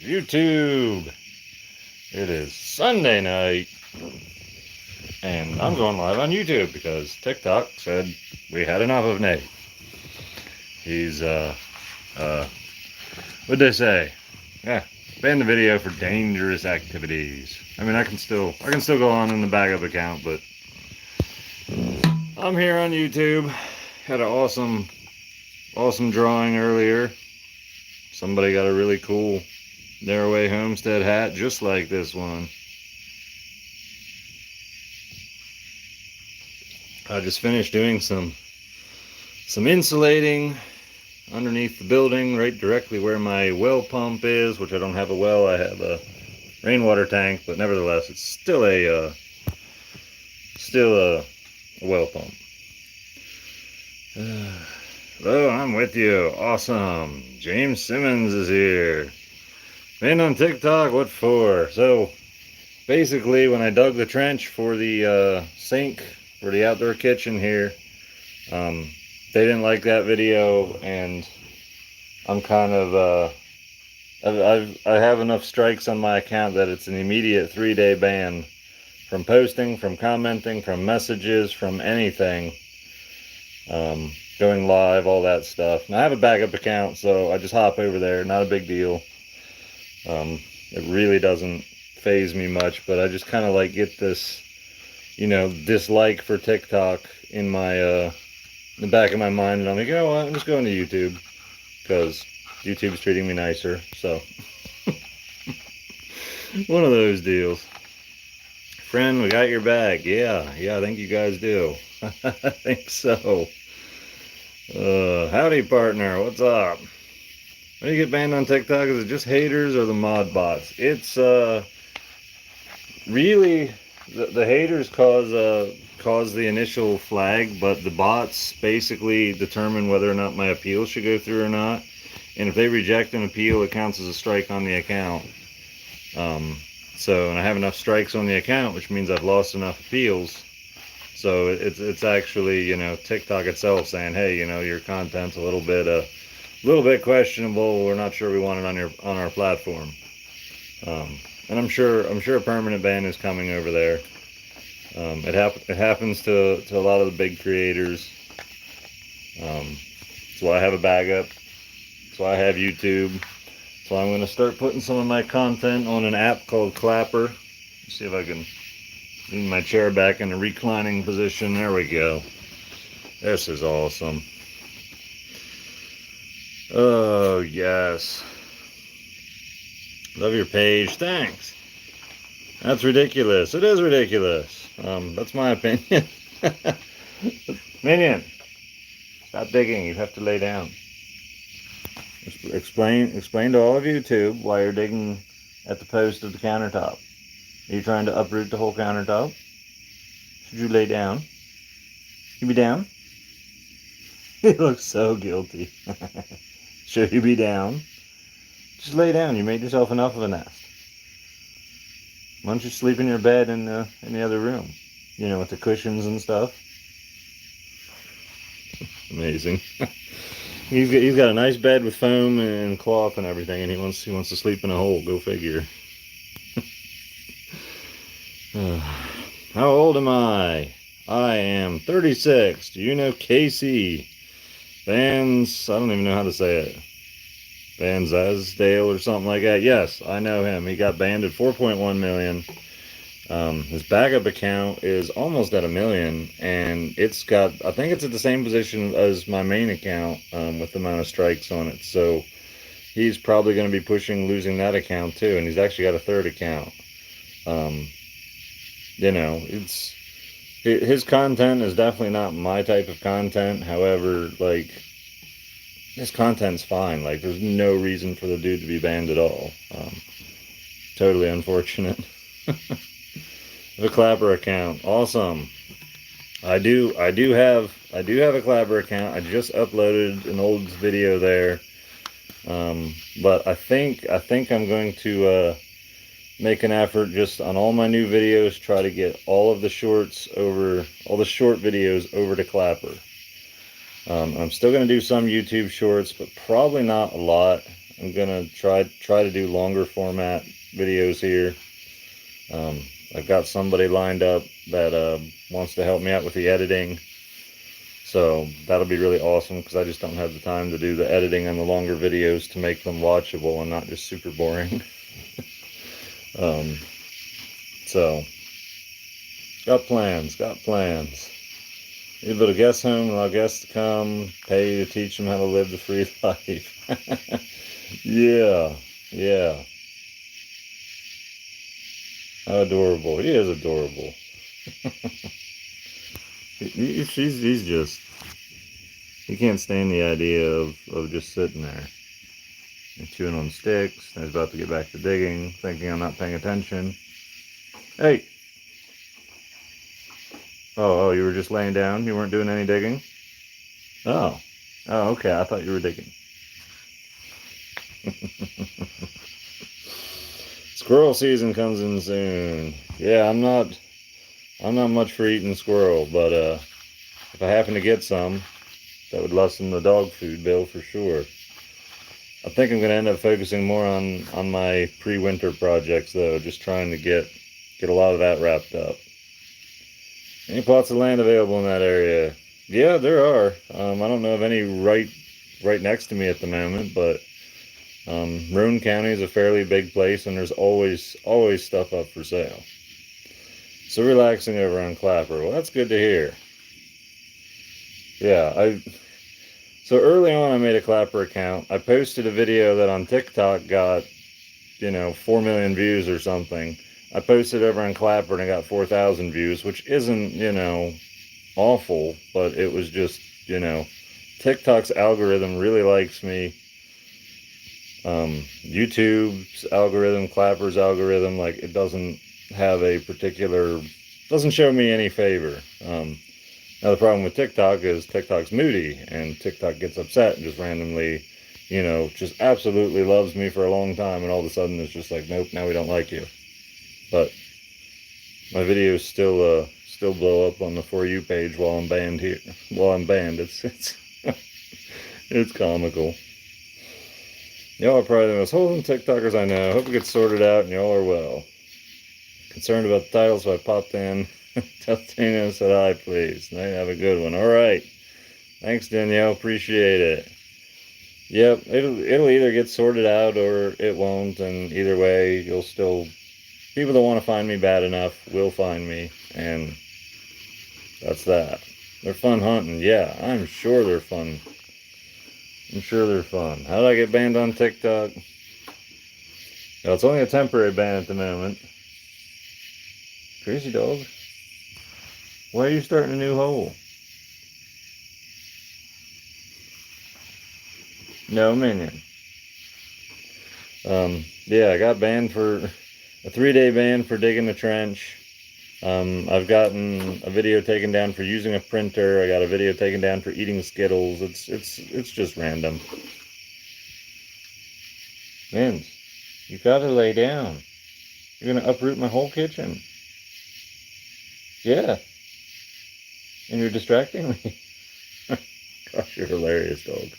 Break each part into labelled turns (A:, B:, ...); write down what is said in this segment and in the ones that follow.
A: YouTube. It is Sunday night, and I'm going live on YouTube because TikTok said we had enough of Nate. He's what'd they say? Yeah, banned the video for dangerous activities. I mean, I can still go on in the backup account, but I'm here on YouTube. Had an awesome drawing earlier. Somebody got a really cool Narrowway Homestead hat just like this one. I just finished doing some insulating underneath the building, right directly where my well pump is, which I don't have a well, I have a rainwater tank, but nevertheless it's still a well pump. Hello, I'm with you. Awesome. James Simmons is here. Been on TikTok, what for? So basically, when I dug the trench for the sink for the outdoor kitchen here, they didn't like that video, and I'm kind of I have enough strikes on my account that it's an immediate 3-day ban from posting, from commenting, from messages, from anything, going live, all that stuff. And I have a backup account, so I just hop over there. Not a big deal. It really doesn't phase me much, but I just kind of like get this, dislike for TikTok in my in the back of my mind, and I'm like, you know what, I'm just going to YouTube because YouTube's treating me nicer. So one of those deals. Friend, we got your bag. Yeah, I think you guys do. I think so. Howdy, partner. What's up? When you get banned on TikTok, is it just haters or the mod bots? It's really the haters cause the initial flag, but the bots basically determine whether or not my appeal should go through or not. And if they reject an appeal, it counts as a strike on the account. And I have enough strikes on the account, which means I've lost enough appeals. So it's actually, TikTok itself saying, hey, your content's a little bit questionable. We're not sure we want it on our platform. And I'm sure a permanent ban is coming over there. It happens to a lot of the big creators. That's why I have a backup. That's why I have YouTube. So I'm going to start putting some of my content on an app called Clapper. Let's see if I can lean my chair back in a reclining position. There we go. This is awesome. Oh, yes. Love your page. Thanks. That's ridiculous. It is ridiculous. That's my opinion. Minion, stop digging. You have to lay down. Explain to all of YouTube why you're digging at the post of the countertop. Are you trying to uproot the whole countertop? Should you lay down? You be down? He looks so guilty. Should you be down? Just lay down. You made yourself enough of a nest. Why don't you sleep in your bed in the other room? With the cushions and stuff. Amazing. He's got a nice bed with foam and cloth and everything, and he wants to sleep in a hole. Go figure. How old am I? I am 36. Do you know Casey Vans? I don't even know how to say it. Van Zasdale or something like that. Yes, I know him. He got banned at 4.1 million. His backup account is almost at 1 million, and I think it's at the same position as my main account with the amount of strikes on it. So he's probably going to be pushing losing that account too, and he's actually got a third account. His content is definitely not my type of content. However, his content's fine. There's no reason for the dude to be banned at all. Totally unfortunate. The Clapper account, awesome. I do have a Clapper account. I just uploaded an old video there, but I think I'm going to make an effort just on all my new videos, try to get all the short videos over to Clapper. I'm still going to do some YouTube shorts, but probably not a lot. I'm gonna try to do longer format videos here. I've got somebody lined up that wants to help me out with the editing, so that'll be really awesome because I just don't have the time to do the editing on the longer videos to make them watchable and not just super boring. So got plans. Need a bit of guest home and allow guests to come, pay you to teach them how to live the free life. Yeah. How adorable. He is adorable. He's just, he can't stand the idea of just sitting there and chewing on sticks. And he's about to get back to digging, thinking I'm not paying attention. Hey! Oh, you were just laying down? You weren't doing any digging? Oh, okay. I thought you were digging. Squirrel season comes in soon. Yeah, I'm not much for eating squirrel, but if I happen to get some, that would lessen the dog food bill for sure. I think I'm going to end up focusing more on my pre-winter projects though, just trying to get a lot of that wrapped up. Any plots of land available in that area? Yeah, there are. I don't know of any right next to me at the moment, but Roane County is a fairly big place, and there's always stuff up for sale. So relaxing over on Clapper. Well, that's good to hear. Yeah, so early on I made a Clapper account. I posted a video that on TikTok got, 4 million views or something. I posted over on Clapper and I got 4,000 views, which isn't, awful, but it was just, TikTok's algorithm really likes me. YouTube's algorithm, Clapper's algorithm, like it doesn't have a particular, doesn't show me any favor. Now the problem with TikTok is TikTok's moody, and TikTok gets upset and just randomly, just absolutely loves me for a long time, and all of a sudden it's just like, nope, now we don't like you. But my videos still blow up on the For You page while I'm banned here. While I'm banned, it's it's comical. Y'all are probably the most wholesome TikTokers I know. Hope it gets sorted out and y'all are well. Concerned about the title, so I popped in. Tell Tina said hi, please. Now you have a good one. All right. Thanks, Danielle. Appreciate it. Yep, it'll either get sorted out or it won't, and either way, you'll still, people that want to find me bad enough will find me, and that's that. They're fun hunting. Yeah, I'm sure they're fun. I'm sure they're fun. How did I get banned on TikTok? Well, it's only a temporary ban at the moment. Crazy dog. Why are you starting a new hole? No, minion. Yeah, I got banned for a 3-day ban for digging the trench. I've gotten a video taken down for using a printer. I got a video taken down for eating Skittles. It's just random. Vince, you gotta lay down. You're gonna uproot my whole kitchen. Yeah. And you're distracting me. Gosh, you're hilarious, dog.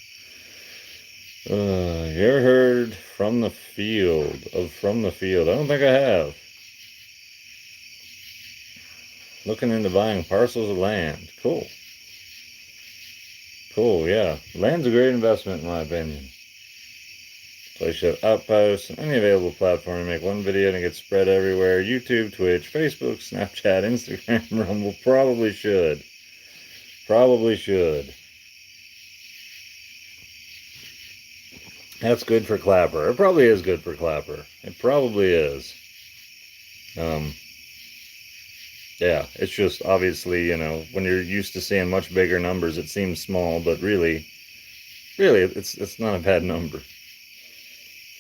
A: You ever heard From the Field? From the Field? I don't think I have. Looking into buying parcels of land. Cool. Cool, yeah. Land's a great investment in my opinion. Place your outposts, any available platform to make one video and it gets spread everywhere. YouTube, Twitch, Facebook, Snapchat, Instagram, Rumble. Probably should. Probably should. That's good for Clapper. It probably is good for Clapper. It probably is. Yeah, it's just obviously, when you're used to seeing much bigger numbers, it seems small, but really, it's not a bad number.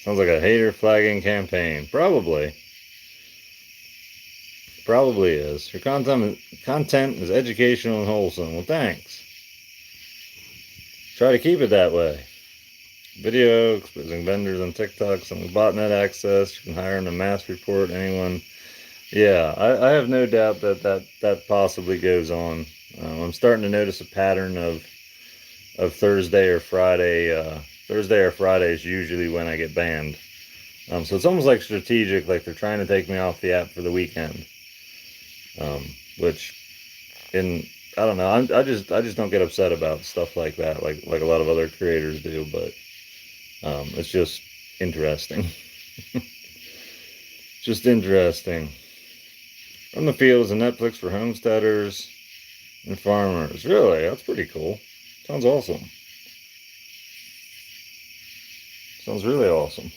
A: Sounds like a hater flagging campaign. Probably is. Your content is educational and wholesome. Well, thanks. Try to keep it that way. Video exposing vendors on TikTok, some botnet access. You can hire them to mass report anyone. Yeah, I have no doubt that possibly goes on. I'm starting to notice a pattern of Thursday or Friday Thursday or Friday is usually when I get banned. So it's almost like strategic, like they're trying to take me off the app for the weekend. Which, I don't know. I just don't get upset about stuff like that, like a lot of other creators do. But it's just interesting. Just interesting. From the Field is a Netflix for homesteaders and farmers. Really, that's pretty cool. Sounds awesome. Sounds really awesome.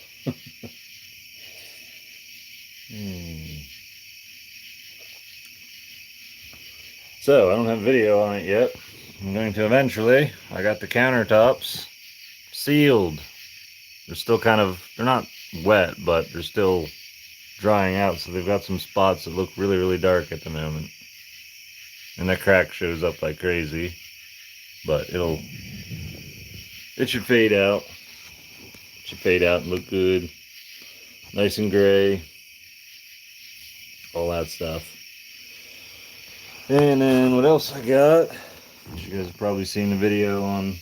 A: So, I don't have video on it yet. I'm going to eventually. I got the countertops sealed. They're still they're not wet, but they're still drying out, so they've got some spots that look really, really dark at the moment. And that crack shows up like crazy, but it should fade out. It should fade out and look good. Nice and gray. All that stuff. And then what else I got? You guys have probably seen the video on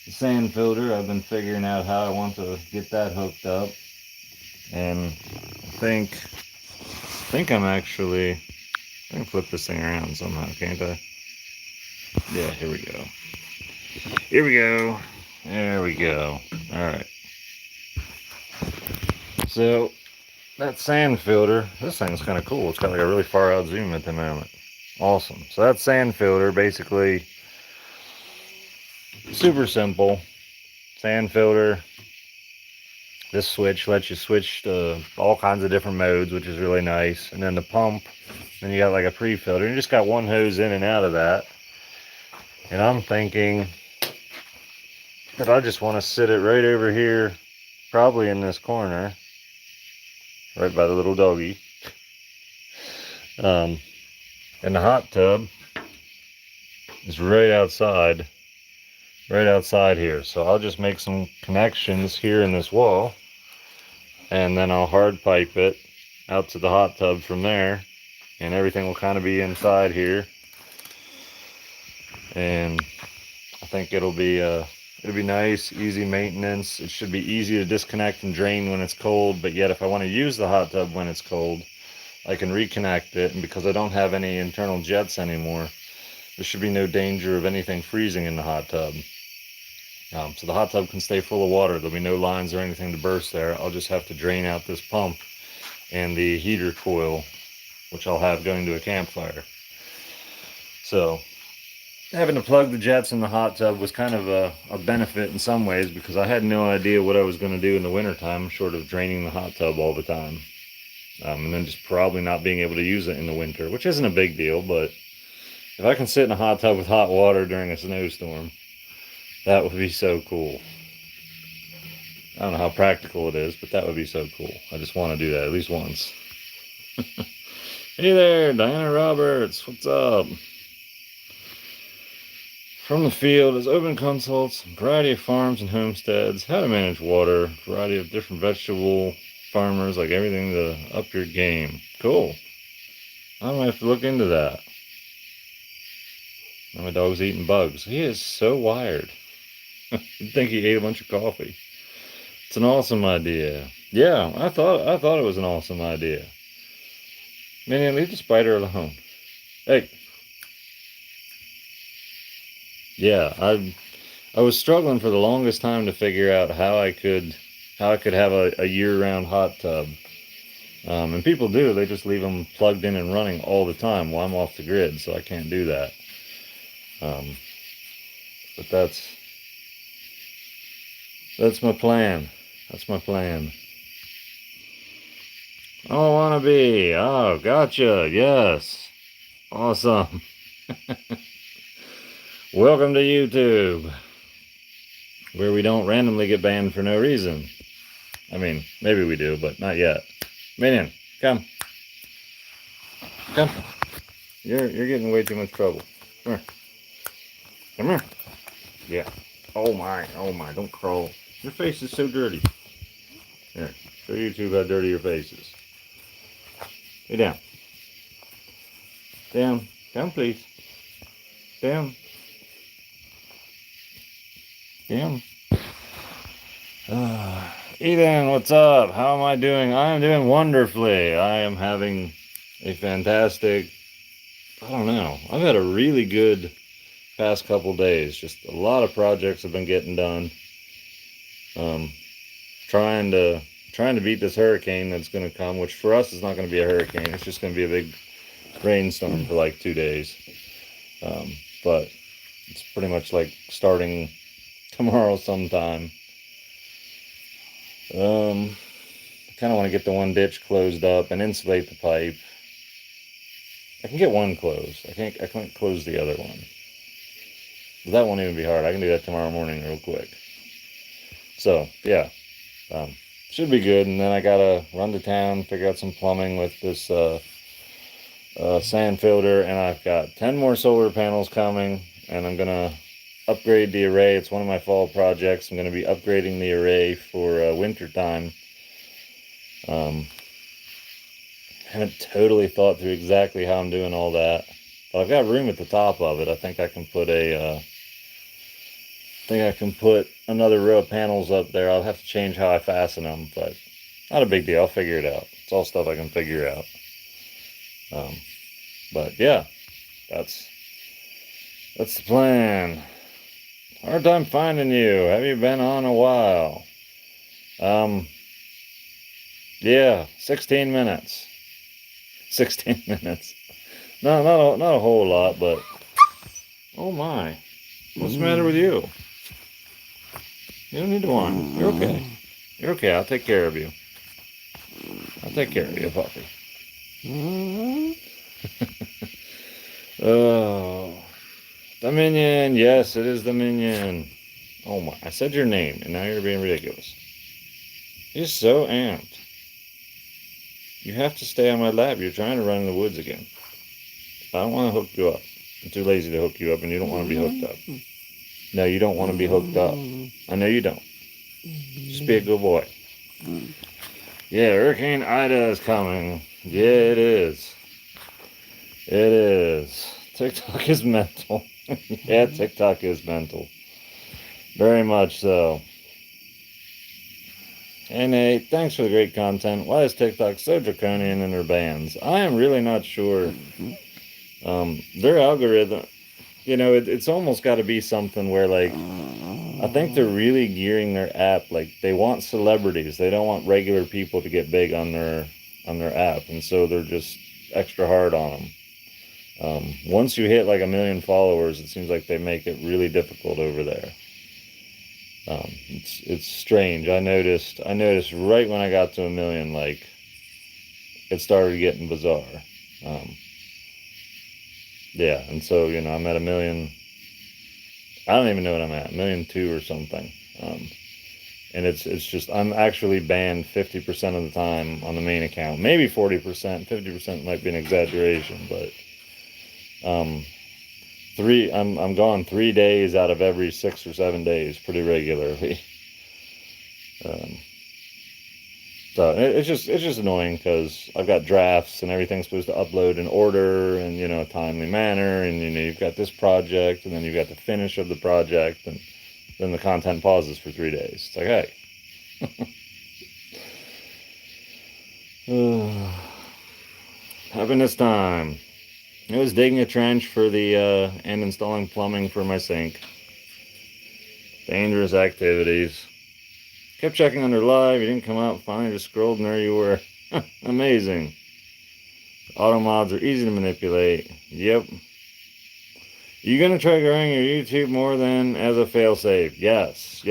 A: the sand filter. I've been figuring out how I want to get that hooked up. And I think I can flip this thing around somehow, can't I? Yeah, here we go. Here we go. There we go. Alright. So, that sand filter, this thing's kind of cool. It's got like a really far out zoom at the moment. Awesome. So that sand filter, basically, super simple. Sand filter. This switch lets you switch to all kinds of different modes, which is really nice. And then the pump, then you got like a pre-filter. You just got one hose in and out of that. And I'm thinking that I just want to sit it right over here, probably in this corner, right by the little doggy. And the hot tub is right outside here. So I'll just make some connections here in this wall, and then I'll hard pipe it out to the hot tub from there, and everything will kind of be inside here. And I think it'll be nice, easy maintenance. It should be easy to disconnect and drain when it's cold, but yet if I want to use the hot tub when it's cold, I can reconnect it. And because I don't have any internal jets anymore, there should be no danger of anything freezing in the hot tub. So the hot tub can stay full of water. There'll be no lines or anything to burst there. I'll just have to drain out this pump and the heater coil, which I'll have going to a campfire. So having to plug the jets in the hot tub was kind of a benefit in some ways, because I had no idea what I was going to do in the wintertime, short of draining the hot tub all the time. And then just probably not being able to use it in the winter, which isn't a big deal, but if I can sit in a hot tub with hot water during a snowstorm, that would be so cool. I don't know how practical it is, but that would be so cool. I just want to do that at least once. Hey there, Diana Roberts, what's up? From the Field is open consults, variety of farms and homesteads, how to manage water, variety of different vegetable farmers, like everything to up your game. Cool. I might have to look into that. My dog's eating bugs. He is so wired. You'd think he ate a bunch of coffee. It's an awesome idea. Yeah, I thought it was an awesome idea. Man, leave the spider alone. Hey. Yeah, I was struggling for the longest time to figure out how I could have a year-round hot tub. And people do. They just leave them plugged in and running all the time while I'm off the grid, so I can't do that. But that's my plan. That's my plan. Oh, wannabe. Oh, gotcha. Yes. Awesome. Welcome to YouTube, where we don't randomly get banned for no reason. I mean, maybe we do, but not yet. Minion, come. Come. You're getting way too much trouble. Come here. Come here. Yeah. Oh my, don't crawl. Your face is so dirty. Here, show YouTube how dirty your face is. Lay down. Down. Down, please. Down. Down. Ethan, what's up? How am I doing? I am doing wonderfully. I am having a fantastic, I don't know, I've had a really good past couple days. Just a lot of projects have been getting done. Um, trying to beat this hurricane that's going to come, which for us is not going to be a hurricane. It's just going to be a big rainstorm for like 2 days. But it's pretty much like starting tomorrow sometime. I kind of want to get the one ditch closed up and insulate the pipe. I can get one closed. I can't close the other one. But that won't even be hard. I can do that tomorrow morning real quick. So yeah, should be good. And then I gotta run to town, figure out some plumbing with this sand filter, and I've got 10 more solar panels coming, and I'm gonna upgrade the array. It's one of my fall projects. I'm gonna be upgrading the array for winter time. Haven't totally thought through exactly how I'm doing all that, but I've got room at the top of it. I think I can put another row of panels up there. I'll have to change how I fasten them, but not a big deal. I'll figure it out. It's all stuff I can figure out. But yeah, that's the plan. Hard time finding you. Have you been on a while? Yeah, 16 minutes. 16 minutes. No, not a whole lot, but oh my. What's the matter with you? You don't need to whine. You're okay. You're okay. I'll take care of you. I'll take care of you, puppy. Oh, the minion. Yes, it is the minion. Oh my. I said your name, and now you're being ridiculous. You're so amped. You have to stay on my lap. You're trying to run in the woods again. I don't want to hook you up. I'm too lazy to hook you up, and you don't want to be hooked up. No, you don't want to be hooked up. I know you don't. Just be a good boy. Yeah, Hurricane Ida is coming. Yeah, it is. It is. TikTok is mental. Yeah, TikTok is mental. Very much so. Hey Nate, thanks for the great content. Why is TikTok so draconian in their bans? I am really not sure. Their algorithm, it's almost got to be something where, like, I think they're really gearing their app, like, they want celebrities. They don't want regular people to get big on their app, and so they're just extra hard on them. Once you hit like 1 million followers, it seems like they make it really difficult over there. It's strange. I noticed right when I got to 1 million, like, it started getting bizarre. Yeah, and so I'm at 1 million. I don't even know what I'm at, 1,000,002 or something. And it's just, I'm actually banned 50% of the time on the main account. Maybe 40%, 50% might be an exaggeration, but I'm gone 3 days out of every 6 or 7 days pretty regularly. So it's just annoying because I've got drafts and everything's supposed to upload in order and a timely manner, and you've got this project and then you've got the finish of the project, and then the content pauses for 3 days. It's like, hey. Having this time. I was digging a trench for the and installing plumbing for my sink. Dangerous activities. Kept checking under live, you didn't come up, finally just scrolled and there you were. Amazing. Auto mods are easy to manipulate. Yep. You gonna try growing your YouTube more than as a failsafe? Yes.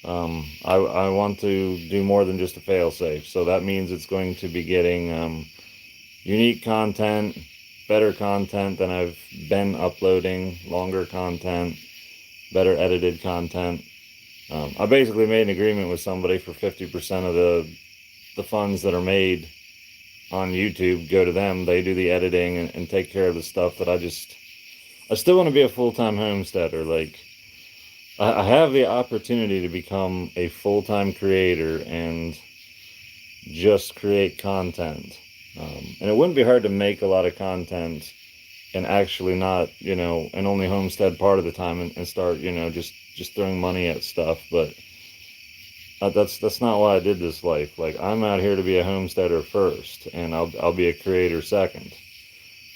A: I want to do more than just a failsafe, so that means it's going to be getting unique content, better content than I've been uploading, longer content, better edited content. I basically made an agreement with somebody for 50% of the funds that are made on YouTube go to them. They do the editing and take care of the stuff that I still want to be a full-time homesteader. Like, I have the opportunity to become a full-time creator and just create content. And it wouldn't be hard to make a lot of content and actually not, and only homestead part of the time and start, just throwing money at stuff. But That's not why I did this life. Like, I'm out here to be a homesteader first, and I'll be a creator second.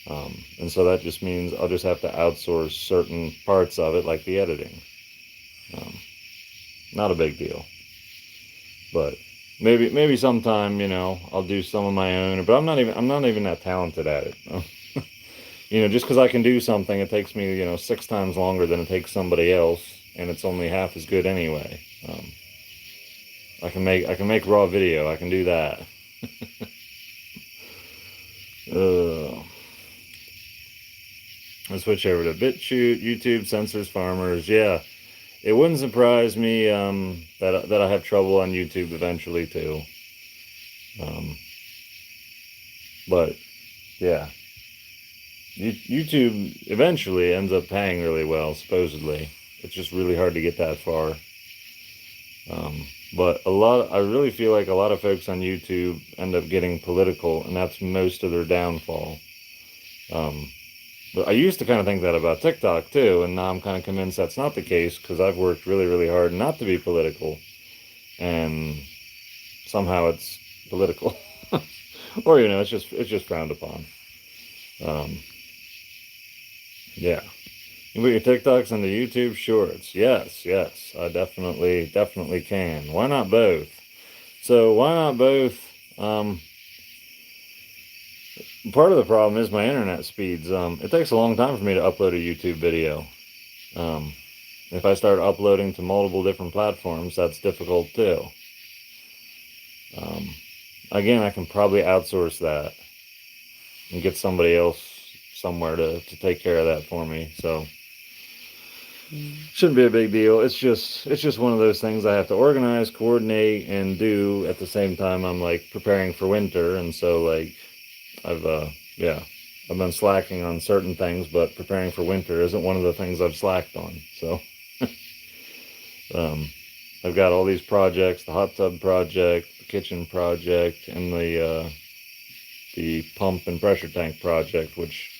A: And so that just means I'll just have to outsource certain parts of it, like the editing. Um, Not a big deal, but maybe sometime, I'll do some of my own. But I'm not even that talented at it. Just because I can do something, it takes me 6 times longer than it takes somebody else, and it's only half as good anyway. I can make raw video. I can do that. Let's switch over to BitChute, YouTube, Sensors, Farmers. Yeah, it wouldn't surprise me that I have trouble on YouTube eventually too. But yeah, YouTube eventually ends up paying really well, supposedly. It's just really hard to get that far. But I really feel like a lot of folks on YouTube end up getting political, and that's most of their downfall. But I used to kind of think that about TikTok too, and now I'm kind of convinced that's not the case, because I've worked really, really hard not to be political, and somehow it's political. Or, it's just frowned upon. Yeah. You put your TikToks on the YouTube Shorts. Yes, I definitely can. Why not both? So why not both? Part of the problem is my internet speeds. It takes a long time for me to upload a YouTube video. If I start uploading to multiple different platforms, that's difficult too. Again, I can probably outsource that and get somebody else somewhere to take care of that for me. So shouldn't be a big deal. It's just one of those things I have to organize, coordinate, and do at the same time I'm like preparing for winter. And so like I've been slacking on certain things, but preparing for winter isn't one of the things I've slacked on. So I've got all these projects: the hot tub project, the kitchen project, and the pump and pressure tank project, which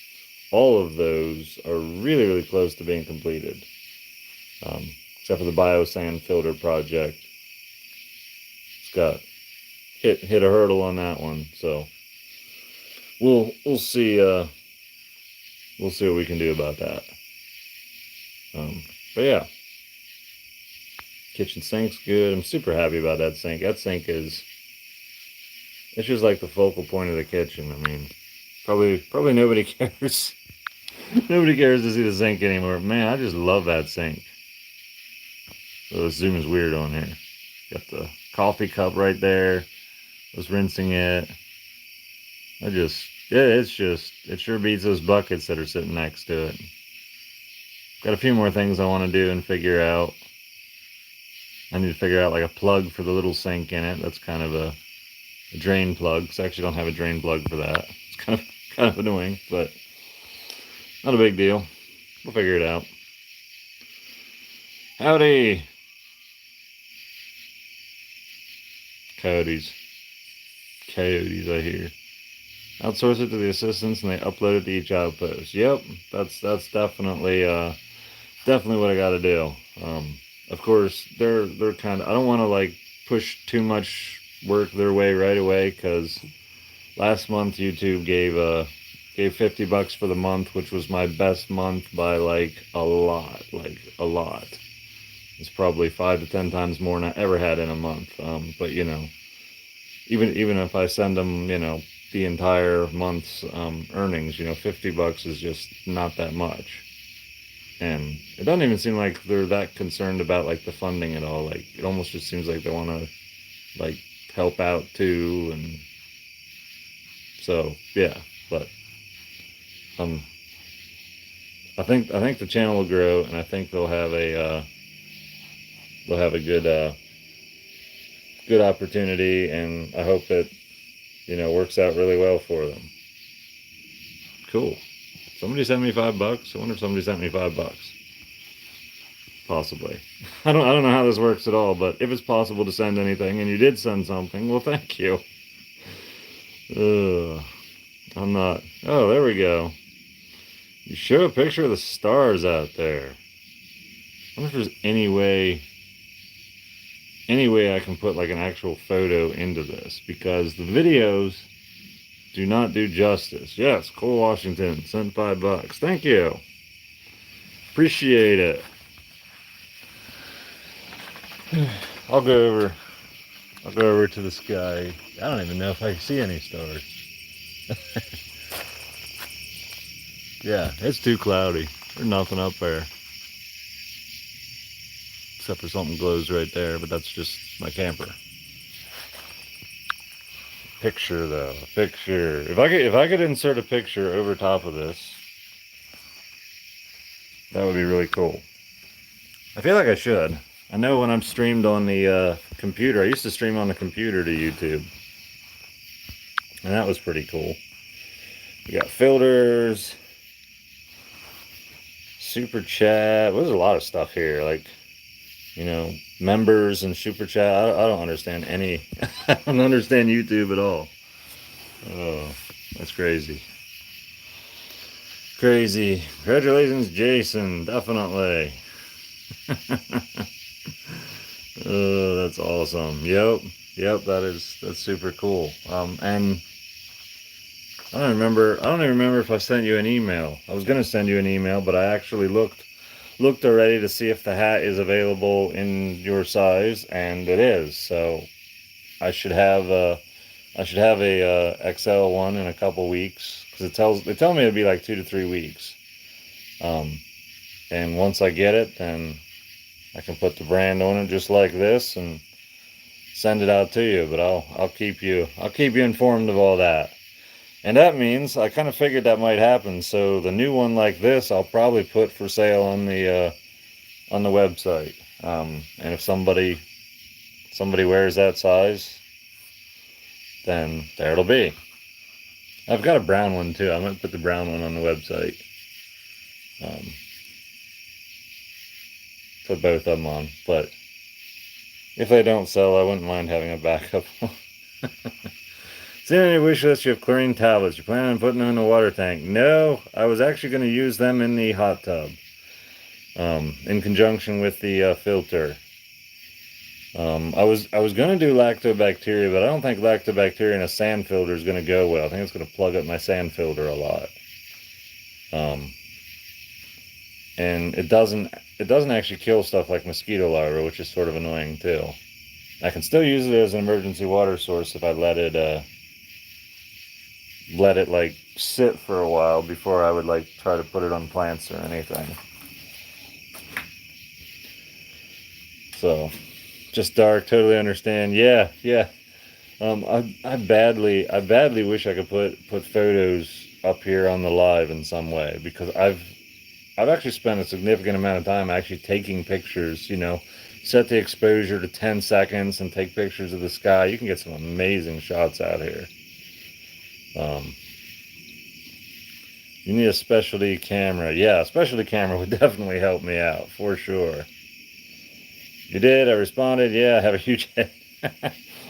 A: all of those are really, really close to being completed. Except for the biosand filter project. It's got hit a hurdle on that one, so we'll see we'll see what we can do about that. But yeah, kitchen sink's good. I'm super happy about that sink. That sink it's just like the focal point of the kitchen. I mean, probably nobody cares. Nobody cares to see the sink anymore. Man, I just love that sink. So the zoom is weird on here. Got the coffee cup right there. I was rinsing it. It sure beats those buckets that are sitting next to it. Got a few more things I want to do and figure out. I need to figure out like a plug for the little sink in it. That's kind of a drain plug, because I actually don't have a drain plug for that. It's kind of annoying, but not a big deal. We'll figure it out. Howdy. Coyotes, I hear. Outsource it to the assistants, and they upload it to each outpost. Yep, that's definitely what I got to do. Of course, they're kind of. I don't want to like push too much work their way right away, because last month YouTube gave $50 for the month, which was my best month by like a lot. It's probably 5 to 10 times more than I ever had in a month. But even if I send them, the entire month's earnings, $50 is just not that much. And it doesn't even seem like they're that concerned about like the funding at all. Like, it almost just seems like they want to like help out too. And so yeah, but I think the channel will grow, and I think they'll have a good opportunity, and I hope it works out really well for them. Cool. Somebody sent me $5. I wonder if somebody sent me $5. Possibly. I don't know how this works at all, but if it's possible to send anything, and you did send something, well, thank you. I'm not. Oh, there we go. You show a picture of the stars out there. I wonder if there's any way any way I can put like an actual photo into this, because the videos do not do justice. Yes, Cole Washington sent $5. Thank you. Appreciate it. I'll go over to the sky. I don't even know if I can see any stars. Yeah, it's too cloudy. There's nothing up there. Except for something glows right there, but that's just my camper. Picture though, picture. If I could insert a picture over top of this, that would be really cool. I feel like I should. I know when I'm streamed on the computer, I used to stream on the computer to YouTube, and that was pretty cool. We got filters, super chat. There's a lot of stuff here, like, you know, members and super chat. I don't understand any. I don't understand YouTube at all. Oh, that's crazy. Crazy. Congratulations, Jason. Definitely. Oh, that's awesome. Yep, that's super cool. And I don't even remember if I sent you an email. I was gonna send you an email, but I actually looked already to see if the hat is available in your size, and it is. So I should have a XL one in a couple weeks, because they tell me it'd be like 2 to 3 weeks. And once I get it, then I can put the brand on it just like this and send it out to you. But I'll keep you informed of all that. And that means I kind of figured that might happen. So the new one like this, I'll probably put for sale on the website. And if somebody wears that size, then there it'll be. I've got a brown one too. I might put the brown one on the website. Put both of them on. But if they don't sell, I wouldn't mind having a backup one. See on your wish list, you have chlorine tablets. You plan on putting them in the water tank? No, I was actually going to use them in the hot tub, in conjunction with the filter. I was going to do lactobacteria, but I don't think lactobacteria in a sand filter is going to go well. I think it's going to plug up my sand filter a lot. And it doesn't actually kill stuff like mosquito larvae, which is sort of annoying too. I can still use it as an emergency water source if I let it like sit for a while before I would like try to put it on plants or anything. So just dark, totally understand. Yeah. I badly wish I could put photos up here on the live in some way, because I've actually spent a significant amount of time actually taking pictures. You know, set the exposure to 10 seconds and take pictures of the sky. You can get some amazing shots out here. You need a specialty camera. Yeah, a specialty camera would definitely help me out, for sure. You did? I responded, yeah, I have a huge head.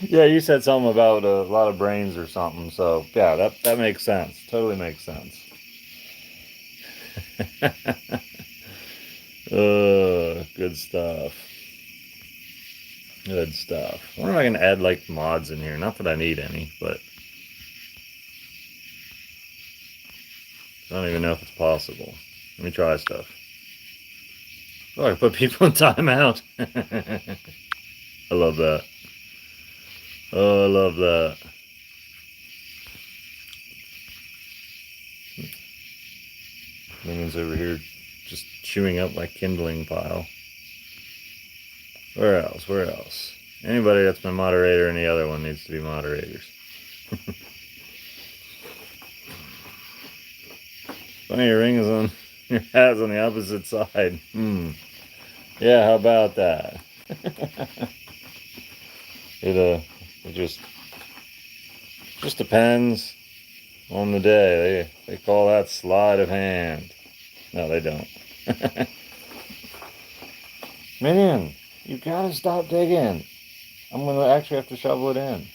A: Yeah, you said something about a lot of brains or something, so yeah, that makes sense. Totally makes sense. Good stuff. Good stuff. I wonder if I can add like mods in here. Not that I need any, but I don't even know if it's possible. Let me try stuff. Oh, I can put people in timeout. I love that. Oh, I love that. Minions over here just chewing up my kindling pile. Where else? Where else? Anybody that's my moderator and the other one needs to be moderators. Funny, your ring is on, your hat's on the opposite side. Yeah, how about that? It just depends on the day. They call that sleight of hand. No, they don't. Minion, you gotta stop digging. I'm gonna actually have to shovel it in.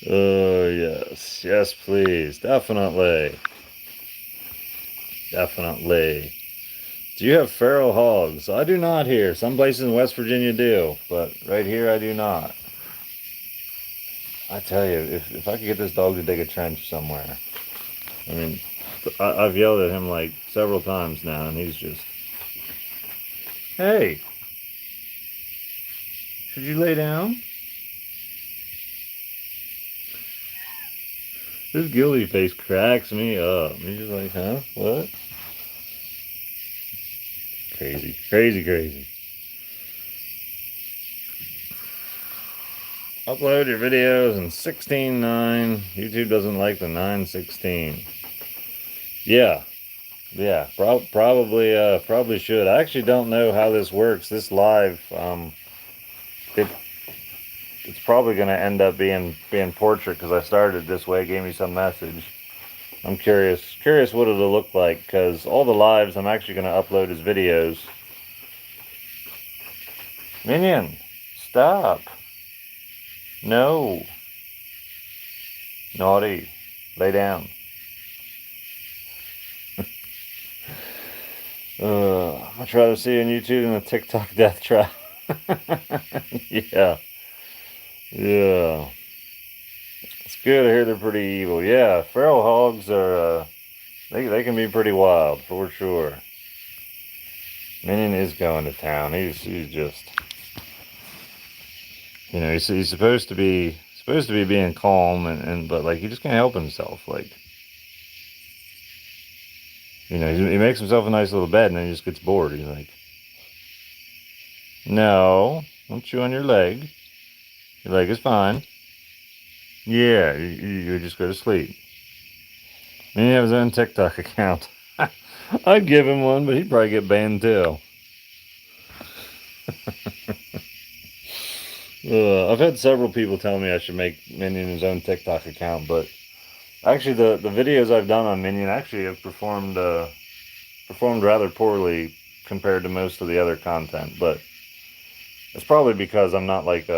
A: Oh, yes. Yes, please. Definitely. Definitely. Do you have feral hogs? I do not here. Some places in West Virginia do, but right here I do not. I tell you, if I could get this dog to dig a trench somewhere, I mean, I've yelled at him like several times now, and he's just, hey, should you lay down? This guilty face cracks me up. He's just like, huh? What? Crazy, crazy, crazy. Upload your videos in 16:9. YouTube doesn't like the 9:16. Yeah, probably should. I actually don't know how this works. This live, it it's probably going to end up being portrait because I started this way. It gave me some message. I'm curious what it'll look like because all the lives I'm actually going to upload as videos. Minion, stop. No. Naughty. Lay down. Much rather see you on YouTube than a TikTok death trap. Yeah. Yeah. It's good. I hear they're pretty evil. Yeah, feral hogs are, they can be pretty wild, for sure. Minion is going to town. He's just, you know, he's supposed to be being calm and but like he just can't help himself. Like, you know, he makes himself a nice little bed and then he just gets bored. He's like, no, don't chew on your leg. Your leg is fine. Yeah, you just go to sleep. And he has his own TikTok account. I'd give him one, but he'd probably get banned too. I've had several people tell me I should make Minion his own TikTok account, but actually the videos I've done on Minion actually have performed rather poorly compared to most of the other content, but it's probably because I'm not like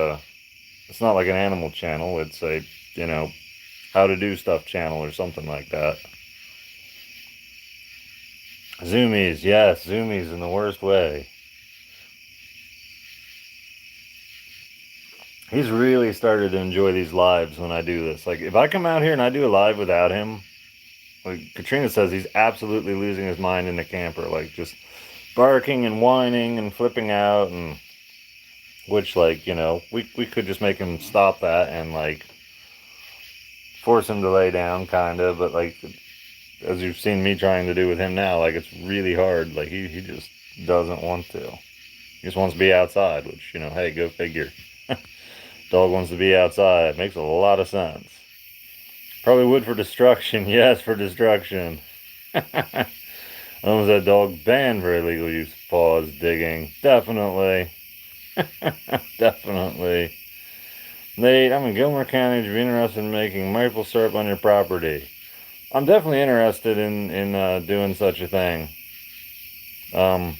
A: it's not like an animal channel. It's a, you know, how to do stuff channel or something like that. Zoomies, yes, zoomies in the worst way. He's really started to enjoy these lives when I do this. Like, if I come out here and I do a live without him, like Katrina says, he's absolutely losing his mind in the camper. Like, just barking and whining and flipping out, and which, like, you know, we could just make him stop that and, like, force him to lay down, kind of. But, like, as you've seen me trying to do with him now, like, it's really hard. Like, he just doesn't want to. He just wants to be outside, which, you know, hey, go figure. Dog wants to be outside. Makes a lot of sense. Probably would for destruction. Yes, for destruction. Was that dog banned for illegal use of paws, digging? Definitely. Definitely. Nate, I'm in Gilmer County. Would you be interested in making maple syrup on your property? I'm definitely interested in doing such a thing. I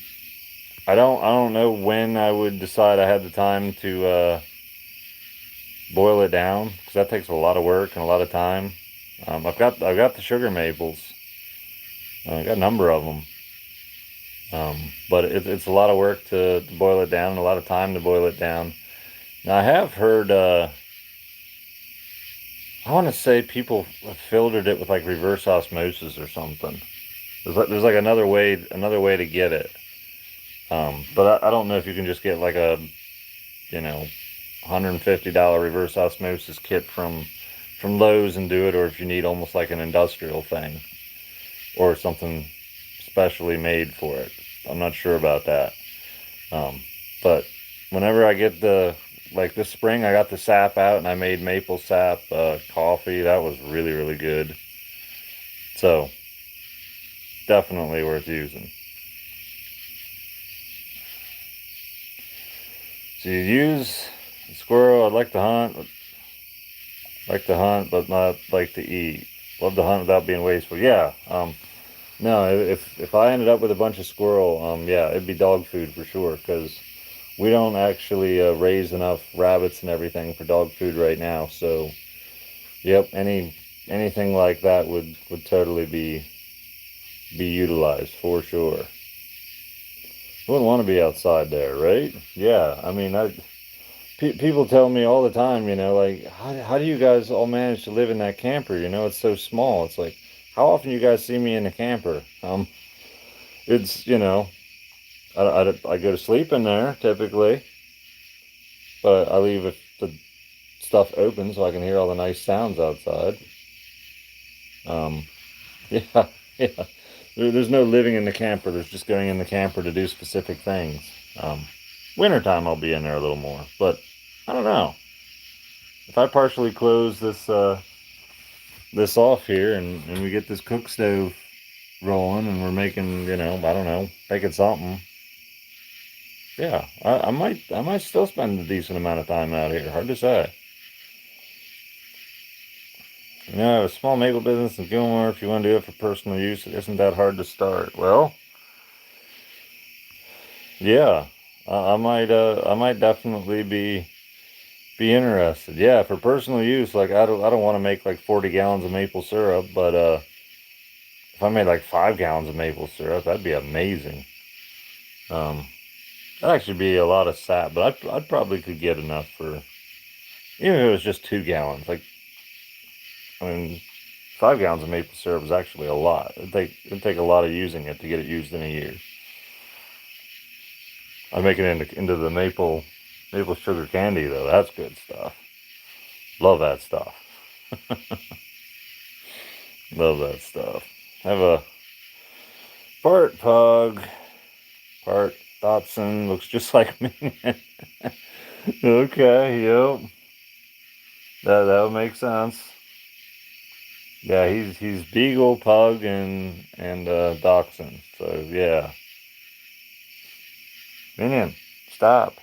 A: don't know when I would decide I had the time to boil it down, because that takes a lot of work and a lot of time. I've got the sugar maples. I got a number of them. But it's a lot of work to boil it down and a lot of time to boil it down. Now I have heard, I want to say people have filtered it with like reverse osmosis or something. There's like another way to get it. But I don't know if you can just get like a, you know, $150 reverse osmosis kit from Lowe's and do it, or if you need almost like an industrial thing or something specially made for it. I'm not sure about that. But whenever I get like this spring, I got the sap out and I made maple sap coffee. That was really, really good. So definitely worth using. So you use squirrel. I'd like to hunt. But not like to eat. Love to hunt without being wasteful. Yeah. No, if I ended up with a bunch of squirrel, yeah, it'd be dog food for sure, because we don't actually raise enough rabbits and everything for dog food right now. So, yep, anything like that would totally be utilized for sure. Who wouldn't want to be outside there, right? Yeah, I mean, people tell me all the time, like, how do you guys all manage to live in that camper? It's so small. It's like, how often you guys see me in a camper? It's, I go to sleep in there typically, but I leave the stuff open so I can hear all the nice sounds outside. Um, yeah, yeah. There's no living in the camper. There's just going in the camper to do specific things. Um, Wintertime I'll be in there a little more, but I don't know. If I partially close this off here and we get this cook stove rolling and we're making, I don't know, making something. Yeah, I might still spend a decent amount of time out here. Hard to say. I have a small maple business in Gilmore. If you want to do it for personal use, it isn't that hard to start. Well, yeah, I might definitely be interested. Yeah, for personal use, like I don't want to make like 40 gallons of maple syrup, but if I made like 5 gallons of maple syrup, that'd be amazing. Um, that'd actually be a lot of sap, but I'd probably could get enough for even if it was just 2 gallons. Like, I mean, 5 gallons of maple syrup is actually a lot. It'd take a lot of using it to get it used in a year. I'd make it into the maple sugar candy though. That's good stuff. Love that stuff. Love that stuff. Have a part pug, part Dotson. Looks just like me. Okay, yep. That would make sense. Yeah, he's Beagle, Pug, and Dachshund. So yeah, Minion, stop!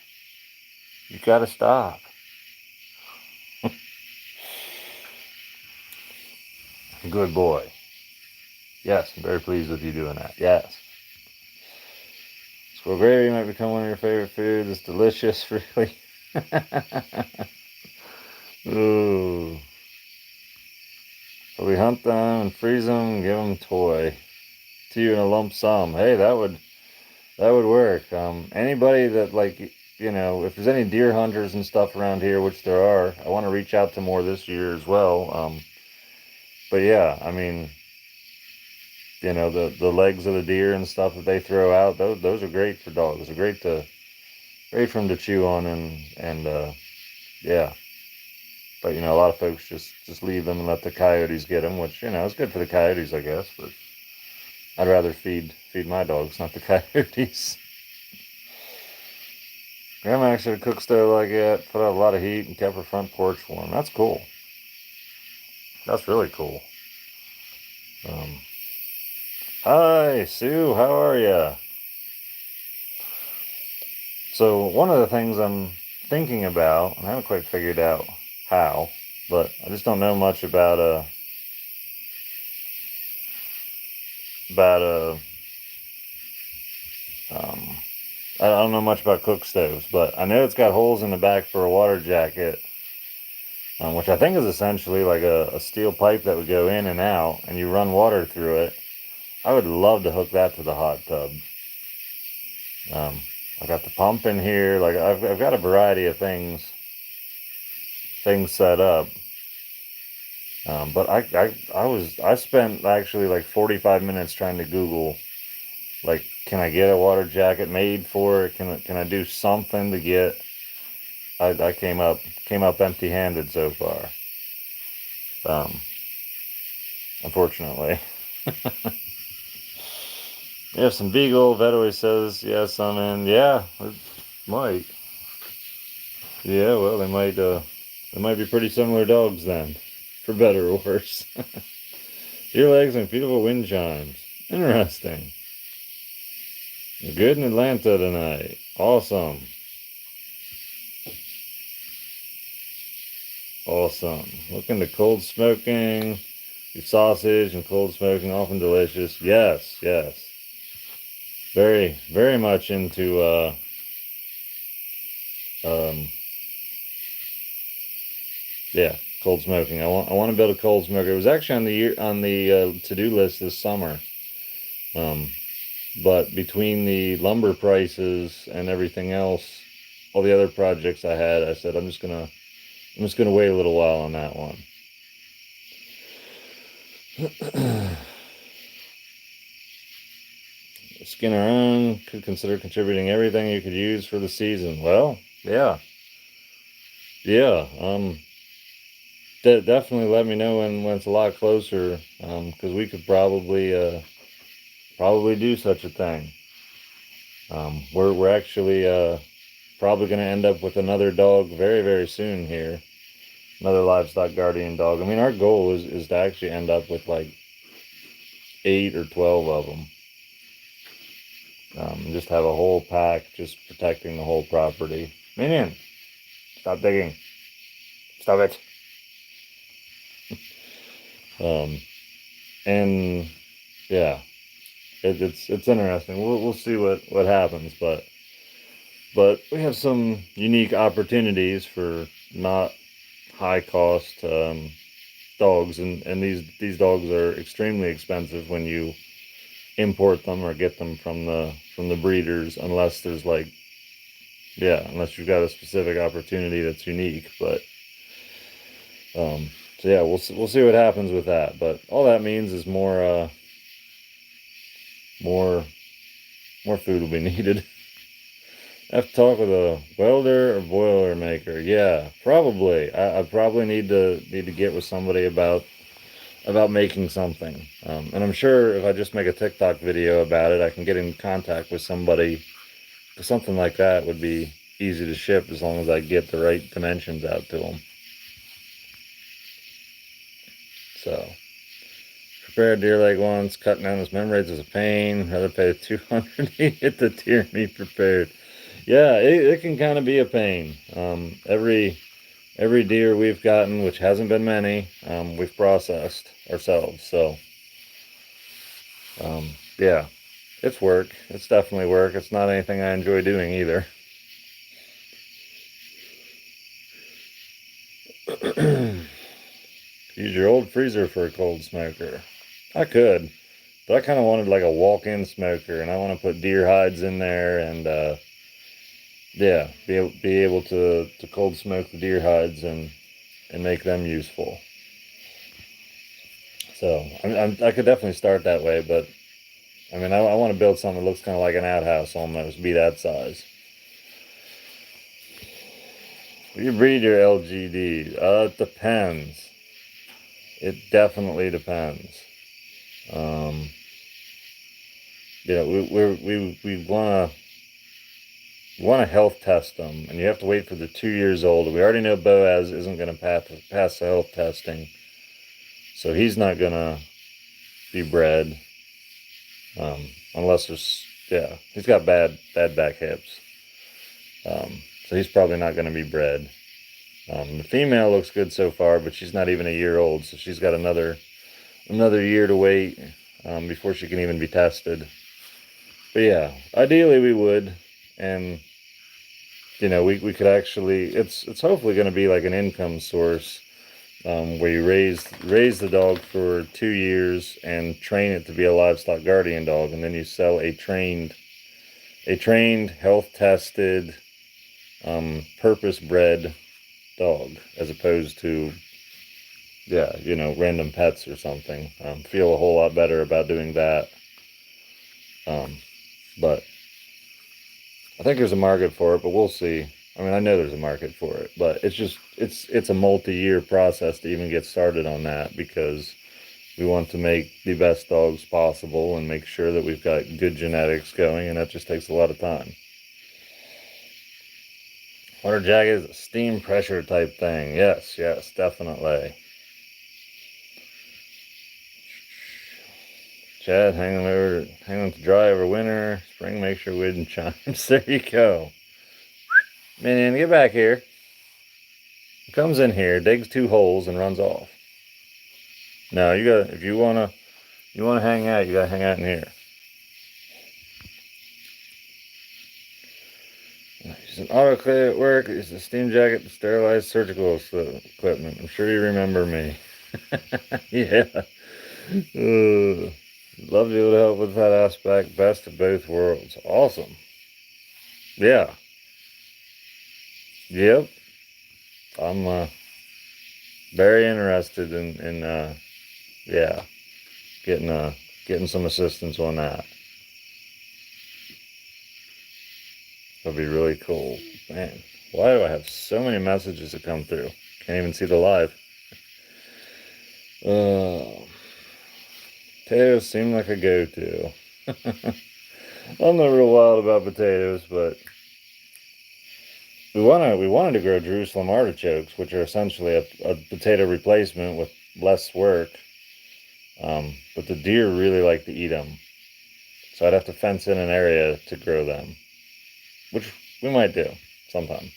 A: You gotta stop. Good boy. Yes, I'm very pleased with you doing that. Yes. Squirrel gravy might become one of your favorite foods. It's delicious, really. Ooh. So we hunt them and freeze them and give them toy to you in a lump sum. Hey, that would work. Anybody that like, if there's any deer hunters and stuff around here, which there are, I want to reach out to more this year as well. But yeah, I mean, the legs of the deer and stuff that they throw out, those are great for dogs. They're great for them to chew on and yeah. But a lot of folks just leave them and let the coyotes get them, which is good for the coyotes, I guess. But I'd rather feed my dogs, not the coyotes. Grandma actually cooked stove like that, put out a lot of heat, and kept her front porch warm. That's cool. That's really cool. Um, Hi, Sue. How are you? So one of the things I'm thinking about, I haven't quite figured out how, but I just don't know much about um, I don't know much about cook stoves, but I know it's got holes in the back for a water jacket, which I think is essentially like a steel pipe that would go in and out, and you run water through it. I would love to hook that to the hot tub. Um, I've got the pump in here. Like I've got a variety of things set up. But I spent actually like 45 minutes trying to Google, like, can I get a water jacket made for it? Can I do something to get? I came up empty-handed so far. Um, Unfortunately. You have some beagle. Vet always says yes. I'm in. Yeah, it might. Yeah, well, they might be pretty similar dogs then, for better or worse. Deer legs and beautiful wind chimes. Interesting. Good in Atlanta tonight. Awesome. Awesome. Looking to cold smoking. Your sausage and cold smoking, often delicious. Yes, yes. Very, very much into um yeah, cold smoking. I want to build a cold smoker. It was actually on the to-do list this summer. Um But between the lumber prices and everything else, all the other projects I had, I said I'm just gonna wait a little while on that one. Skin our own, could consider contributing everything you could use for the season. Well, yeah. Definitely let me know when it's a lot closer, because we could probably do such a thing. We're actually probably going to end up with another dog very, very soon here. Another livestock guardian dog. I mean, our goal is to actually end up with like 8 or 12 of them. Just have a whole pack just protecting the whole property. Minion, stop digging. Stop it. And yeah, it's interesting. We'll see what happens, but we have some unique opportunities for not high cost dogs, and these dogs are extremely expensive when you import them or get them from the breeders, unless there's like, yeah, unless you've got a specific opportunity that's unique. But so yeah, we'll see what happens with that. But all that means is more food will be needed. I have to talk with a welder or boiler maker. Yeah, probably. I probably need to get with somebody about making something. And I'm sure if I just make a TikTok video about it, I can get in contact with somebody. Something like that would be easy to ship as long as I get the right dimensions out to them. So, prepared deer leg once, cutting down his membranes is a pain. Rather pay $200 to get the deer meat prepared. Yeah, it can kind of be a pain. Every deer we've gotten, which hasn't been many, we've processed ourselves. So, yeah, it's work. It's definitely work. It's not anything I enjoy doing either. Use your old freezer for a cold smoker. I could, but I kind of wanted like a walk-in smoker, and I want to put deer hides in there, and yeah, be able to cold smoke the deer hides and make them useful. So I could definitely start that way, but I mean, I want to build something that looks kind of like an outhouse almost, be that size. You breed your LGD? It depends. It definitely depends. You know, we want to health test them, and you have to wait for the 2 years old. We already know Boaz isn't going to pass the health testing, so he's not going to be bred, unless there's, yeah, he's got bad back hips, so he's probably not going to be bred. The female looks good so far, but she's not even a year old, so she's got another year to wait before she can even be tested. But yeah, ideally we would, and you know, we could actually, it's hopefully going to be like an income source, where you raise the dog for 2 years and train it to be a livestock guardian dog, and then you sell a trained, health tested, purpose bred dog, as opposed to, yeah, you know, random pets or something. Feel a whole lot better about doing that. But I think there's a market for it, but we'll see. I mean, I know there's a market for it, but it's just, it's a multi-year process to even get started on that, because we want to make the best dogs possible and make sure that we've got good genetics going, and that just takes a lot of time. Water jacket is a steam pressure type thing. Yes, definitely. Chad, hang on to dry over winter. Spring, make sure wind chimes. There you go. Minion, get back here. He comes in here, digs 2 holes, and runs off. No, you got, if you wanna hang out, you gotta hang out in here. It's an autoclave at work. It's a steam jacket to sterilize surgical equipment. I'm sure you remember me. Yeah. Love to be able to help with that aspect. Best of both worlds. Awesome. Yeah. Yep. I'm very interested in yeah, getting some assistance on that. That'd be really cool. Man, why do I have so many messages that come through? Can't even see the live. Potatoes seem like a go-to. I'm not real wild about potatoes, but we wanted to grow Jerusalem artichokes, which are essentially a potato replacement with less work. But the deer really like to eat them, so I'd have to fence in an area to grow them, which we might do sometime.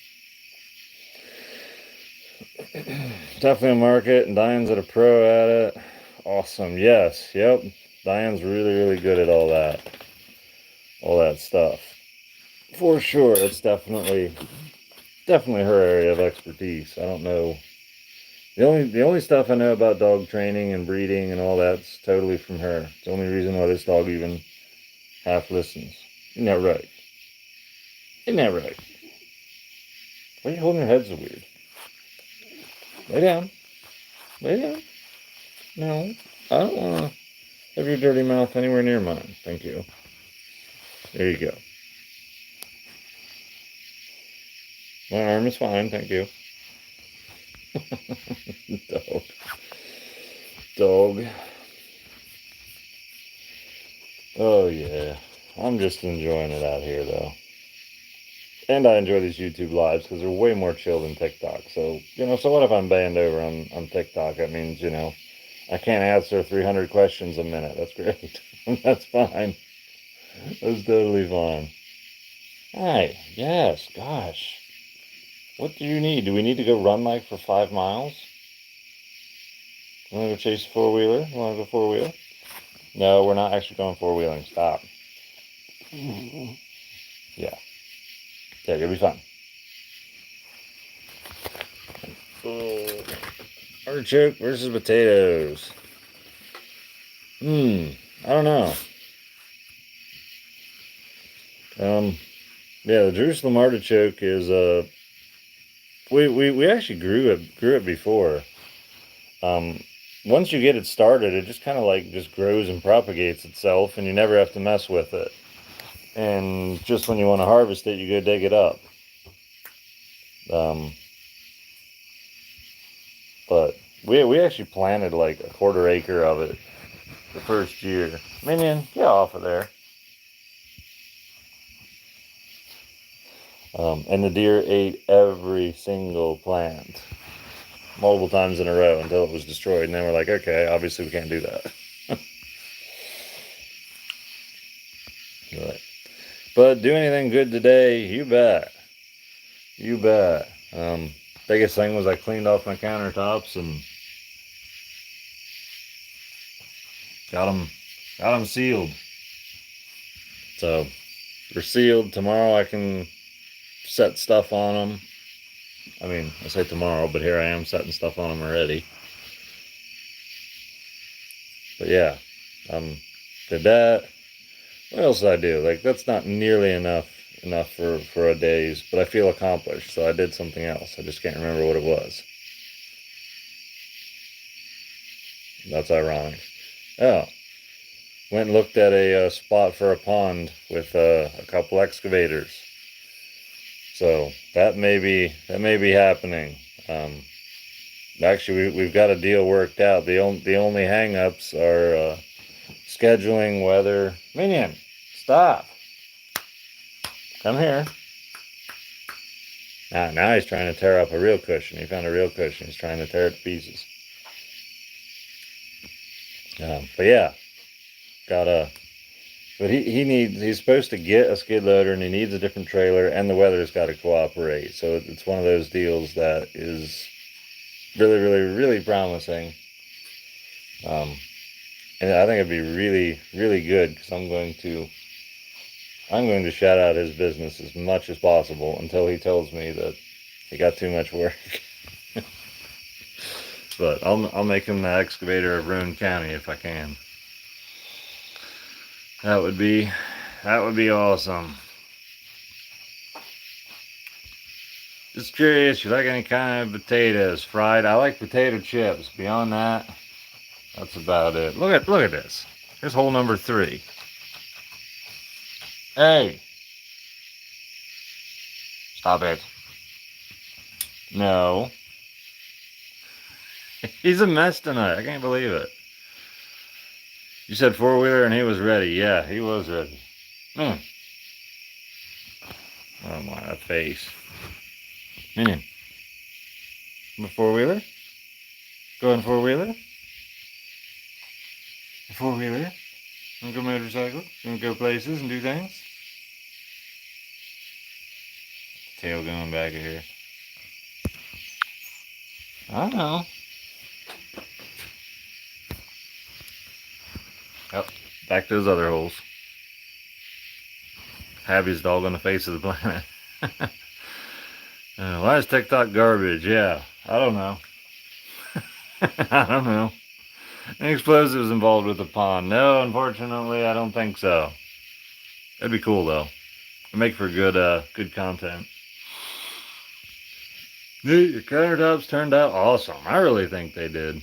A: Definitely a market, and Diane's at a pro at it. Awesome. Yes. Yep. Diane's really good at all that stuff. For sure. It's definitely her area of expertise. I don't know. The only stuff I know about dog training and breeding and all that's totally from her. It's the only reason why this dog even half listens. Isn't that right? Isn't that right? Why are you holding your head so weird? Lay down. Lay down. No. I don't want to have your dirty mouth anywhere near mine. Thank you. There you go. My arm is fine. Thank you. Dog. Oh, yeah. I'm just enjoying it out here, though. And I enjoy these YouTube lives because they're way more chill than TikTok. So, so what if I'm banned over on TikTok? That means, I can't answer 300 questions a minute. That's great. That's fine. That's totally fine. Hi. Yes. Gosh. What do you need? Do we need to go run like for 5 miles? You want to go chase a four-wheeler? You want to go four-wheeler? No, we're not actually going four-wheeling. Stop. Yeah. Yeah, you'll be fine. Oh. Artichoke versus potatoes. I don't know. Yeah, the Jerusalem artichoke is we actually grew it before. Once you get it started, it just kind of like just grows and propagates itself, and you never have to mess with it. And just when you want to harvest it, you go dig it up. But we actually planted like a 1/4 acre of it the first year. Minion, get off of there. And the deer ate every single plant multiple times in a row until it was destroyed. And then we're like, okay, obviously we can't do that. But do anything good today? You bet. You bet. Biggest thing was I cleaned off my countertops and got them sealed. So they're sealed. Tomorrow I can set stuff on them. I mean, I say tomorrow, but here I am setting stuff on them already. But yeah, did that. What else did I do? Like, that's not nearly enough for a day's, but I feel accomplished, so I did something else. I just can't remember what it was. That's ironic. Oh, went and looked at a spot for a pond with a couple excavators. So that may be happening. Actually, we've got a deal worked out. The only hang-ups are scheduling, weather. Minion, stop. Come here. Now he's trying to tear up a real cushion. He found a real cushion. He's trying to tear it to pieces. But yeah, but he's supposed to get a skid loader, and he needs a different trailer, and the weather's got to cooperate. So it's one of those deals that is really promising. And I think it'd be really good because I'm going to shout out his business as much as possible until he tells me that he got too much work. But I'll make him the excavator of Roane County if I can. That would be awesome. Just curious, you like any kind of potatoes? Fried? I like potato chips. Beyond that, that's about it. Look at this. Here's hole number 3. Hey! Stop it. No. He's a mess tonight. I can't believe it. You said 4-wheeler and he was ready. Yeah, he was ready. Oh my, that face. Minion. I'm a 4-wheeler? Going 4-wheeler? 4-wheeler? You wanna go motorcycle? You wanna go places and do things? Tail going back here. I know. Oh, back to those other holes. Happiest dog on the face of the planet. Why is TikTok garbage? Yeah, I don't know. I don't know. Any explosives involved with the pond? No, unfortunately, I don't think so. That'd be cool though. It'd make for good content. Dude, your countertops turned out awesome. I really think they did.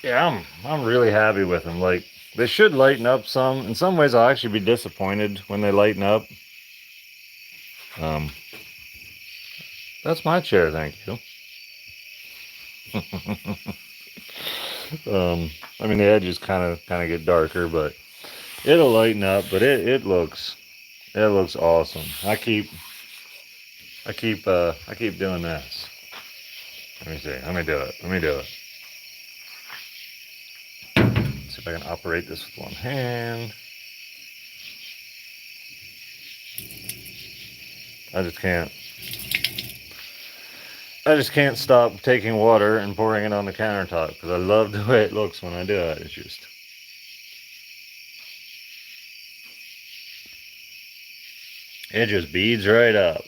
A: Yeah, I'm really happy with them. Like, they should lighten up some. In some ways, I'll actually be disappointed when they lighten up. That's my chair, thank you. I mean, the edges kind of get darker, but it'll lighten up. But it looks awesome. I keep doing this. Let me see. Let me do it. Let's see if I can operate this with one hand. I just can't stop taking water and pouring it on the countertop because I love the way it looks when I do it. It just beads right up.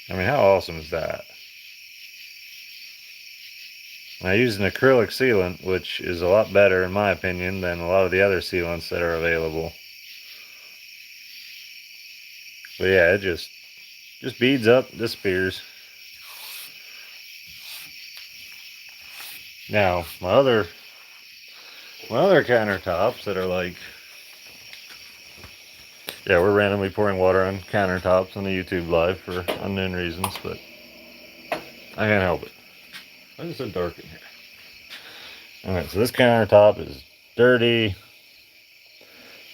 A: I mean, how awesome is that? I use an acrylic sealant, which is a lot better, in my opinion, than a lot of the other sealants that are available. But yeah, it just beads up, disappears. Now, my other countertops that are like, yeah, we're randomly pouring water on countertops on the YouTube live for unknown reasons, but I can't help it. Why is it so dark in here? Alright, so this countertop is dirty,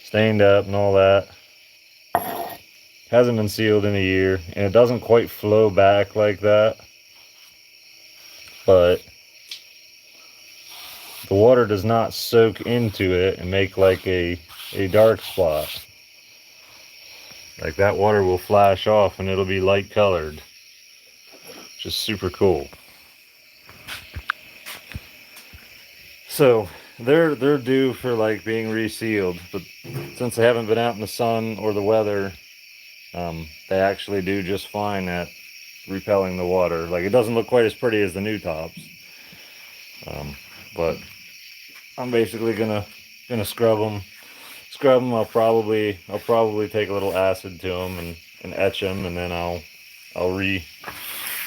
A: stained up and all that. Hasn't been sealed in a year, and it doesn't quite flow back like that, but the water does not soak into it and make like a dark spot. Like, that water will flash off and it'll be light colored. Just super cool. So they're due for like being resealed, but since they haven't been out in the sun or the weather, they actually do just fine at repelling the water. Like, it doesn't look quite as pretty as the new tops, but I'm basically gonna scrub them. I'll probably take a little acid to them and etch them, and then I'll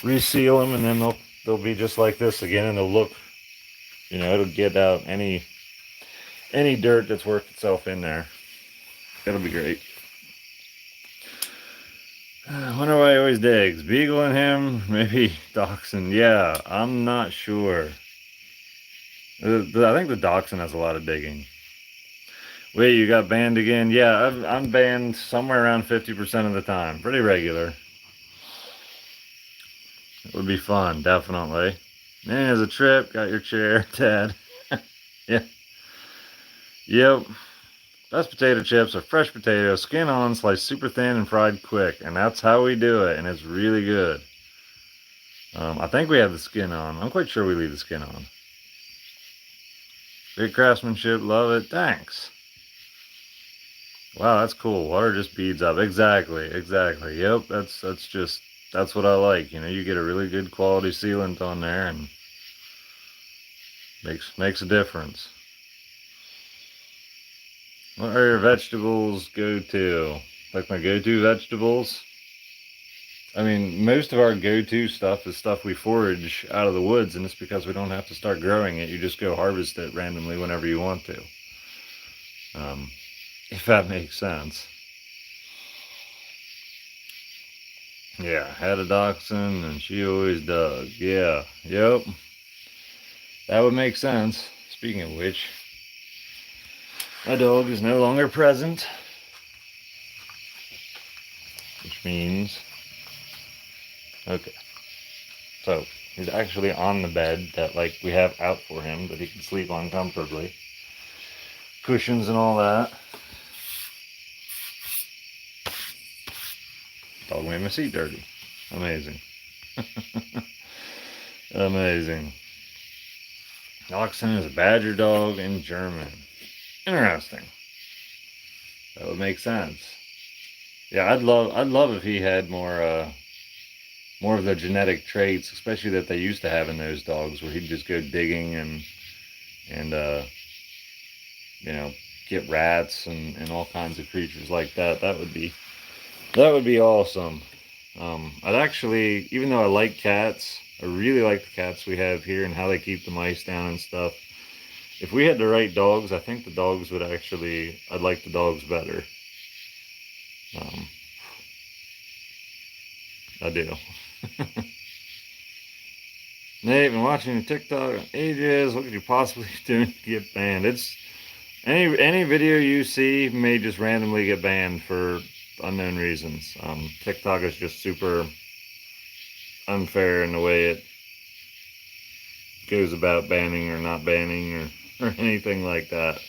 A: reseal them, and then they'll be just like this again, and they'll look, it'll get out any dirt that's worked itself in there. It'll be great. I wonder why he always digs. Beagle and him, maybe dachshund. Yeah, I'm not sure. I think the dachshund has a lot of digging. Wait, you got banned again? Yeah, I'm banned somewhere around 50% of the time. Pretty regular. It would be fun, definitely. Man, as a trip, got your chair, Ted. Yeah. Yep. Best potato chips are fresh potatoes, skin on, sliced super thin, and fried quick. And that's how we do it, and it's really good. I think we have the skin on. I'm quite sure we leave the skin on. Great craftsmanship, love it. Thanks. Wow, that's cool. Water just beads up. Exactly. Yep, that's what I like. You get a really good quality sealant on there, and Makes a difference. What are your vegetables go-to? Like my go-to vegetables? I mean, most of our go-to stuff is stuff we forage out of the woods, and it's because we don't have to start growing it. You just go harvest it randomly whenever you want to. If that makes sense. Yeah, had a dachshund, and she always dug. Yeah, yep. That would make sense. Speaking of which, my dog is no longer present. Which means... Okay. So, he's actually on the bed that, like, we have out for him that he can sleep on comfortably. Cushions and all that. Dog made my seat dirty. Amazing. Amazing. Dachshund is a badger dog in German. Interesting. That would make sense. Yeah, I'd love if he had more of the genetic traits, especially that they used to have in those dogs, where he'd just go digging and you know, get rats and all kinds of creatures like that. That would be awesome. I'd actually, even though I like cats, I really like the cats we have here and how they keep the mice down and stuff. If we had the right dogs, I think the dogs would actually, I'd like the dogs better. I do. Nate, been watching your TikTok on ages. What could you possibly do to get banned? It's any video you see may just randomly get banned for unknown reasons. TikTok is just super unfair in the way it goes about banning or not banning or anything like that.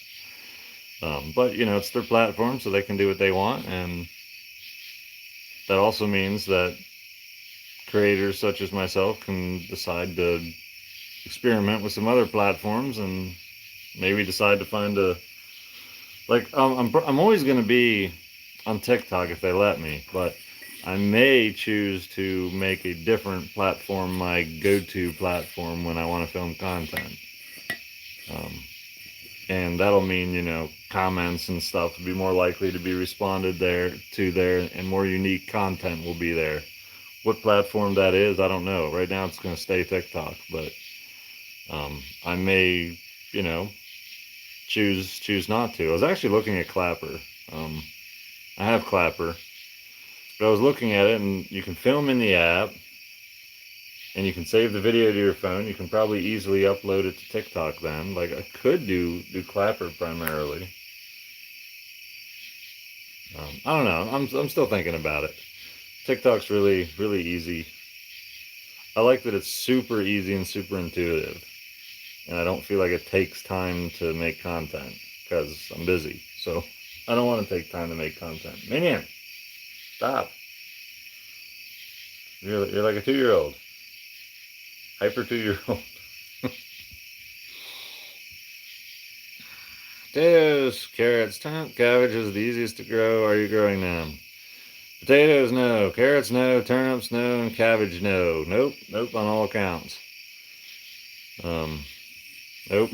A: But you know, it's their platform, so they can do what they want, and that also means that creators such as myself can decide to experiment with some other platforms and maybe decide to find a, like, I'm always going to be on TikTok if they let me, but I may choose to make a different platform my go-to platform when I want to film content. And that'll mean, you know, comments and stuff will be more likely to be responded there, and more unique content will be there. What platform that is, I don't know. Right now it's going to stay TikTok, but I may, you know, choose not to. I was actually looking at Clapper. I have Clapper, but I was looking at it, and you can film in the app, and you can save the video to your phone. You can probably easily upload it to TikTok then. Like, I could do Clapper primarily. I don't know. I'm still thinking about it. TikTok's really, really easy. I like that it's super easy and super intuitive. And I don't feel like it takes time to make content because I'm busy. So I don't want to take time to make content. Minion, stop. You're like a 2-year-old. Hyper 2-year-old. Potatoes, carrots, cabbage is the easiest to grow. Are you growing them? Potatoes, no. Carrots, no. Turnips, no. And cabbage, no. Nope. Nope on all accounts. Nope.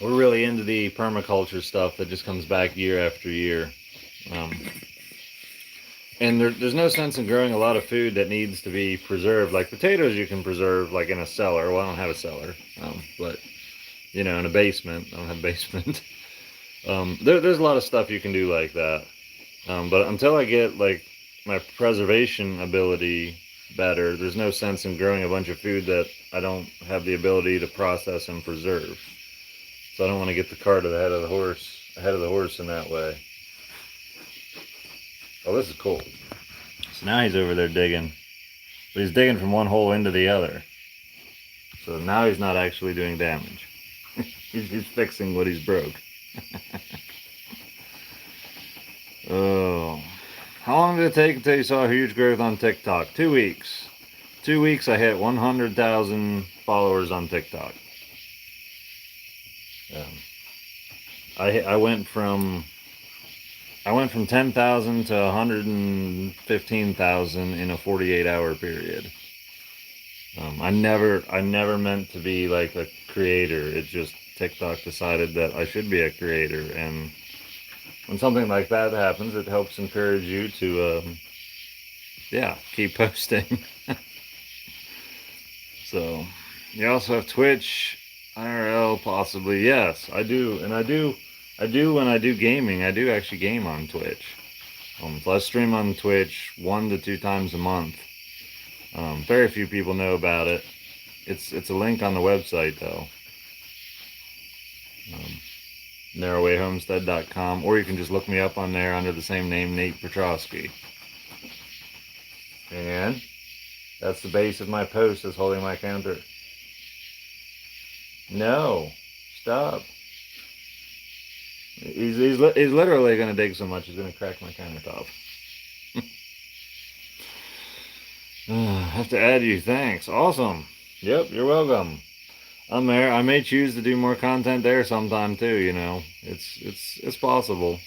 A: We're really into the permaculture stuff that just comes back year after year. And there's no sense in growing a lot of food that needs to be preserved. Like potatoes you can preserve like in a cellar. Well, I don't have a cellar. But, you know, in a basement. I don't have a basement. There's a lot of stuff you can do like that. But until I get, like, my preservation ability better, there's no sense in growing a bunch of food that I don't have the ability to process and preserve. So I don't want to get the cart ahead of the horse in that way. Oh, this is cool. So now he's over there digging. But he's digging from one hole into the other. So now he's not actually doing damage. he's fixing what he's broke. Oh. How long did it take until you saw a huge growth on TikTok? 2 weeks. 2 weeks I hit 100,000 followers on TikTok. I went from I went from 10,000 to 115,000 in a 48-hour period. I never meant to be like a creator. It just TikTok decided that I should be a creator, and when something like that happens, it helps encourage you to, yeah, keep posting. So, you also have Twitch, IRL, possibly. Yes, I do, and I do when I do gaming. I do actually game on Twitch. So I stream on Twitch 1 to 2 times a month. Very few people know about it. It's a link on the website though. Narrowwayhomestead.com, or you can just look me up on there under the same name, Nate Petrosky. And that's the base of my post is holding my counter. No, stop. He's literally going to dig so much he's going to crack my countertop. I have to add you. Thanks. Awesome. Yep, you're welcome. I'm there. I may choose to do more content there sometime too, you know. It's possible.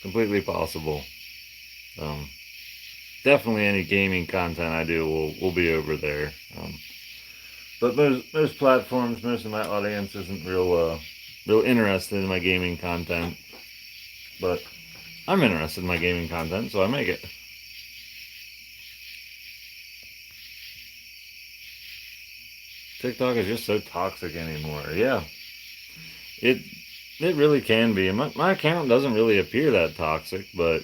A: Completely possible. Definitely any gaming content I do will be over there. But most platforms, most of my audience isn't real interested in my gaming content. But I'm interested in my gaming content, so I make it. TikTok is just so toxic anymore. Yeah, it really can be. And my account doesn't really appear that toxic, but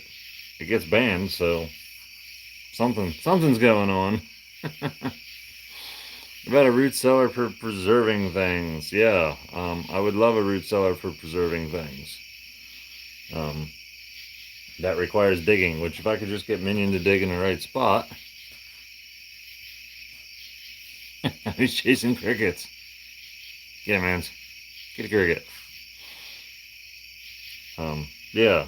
A: it gets banned, so something's going on. About a root cellar for preserving things. Yeah, I would love a root cellar for preserving things. That requires digging, which if I could just get Minion to dig in the right spot. He's chasing crickets. Get him, man. Get a cricket. Yeah.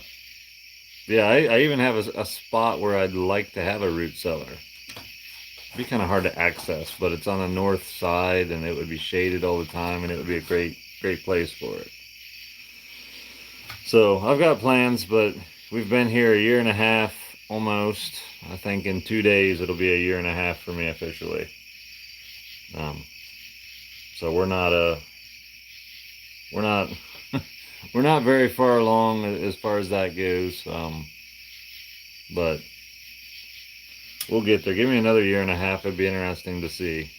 A: Yeah, I even have a spot where I'd like to have a root cellar. It'd be kind of hard to access, but it's on the north side, and it would be shaded all the time, and it would be a great place for it. So I've got plans, but we've been here a year and a half almost. I think in 2 days it'll be a year and a half for me officially. So we're not we're not very far along as far as that goes. But we'll get there. Give me another year and a half. It'd be interesting to see.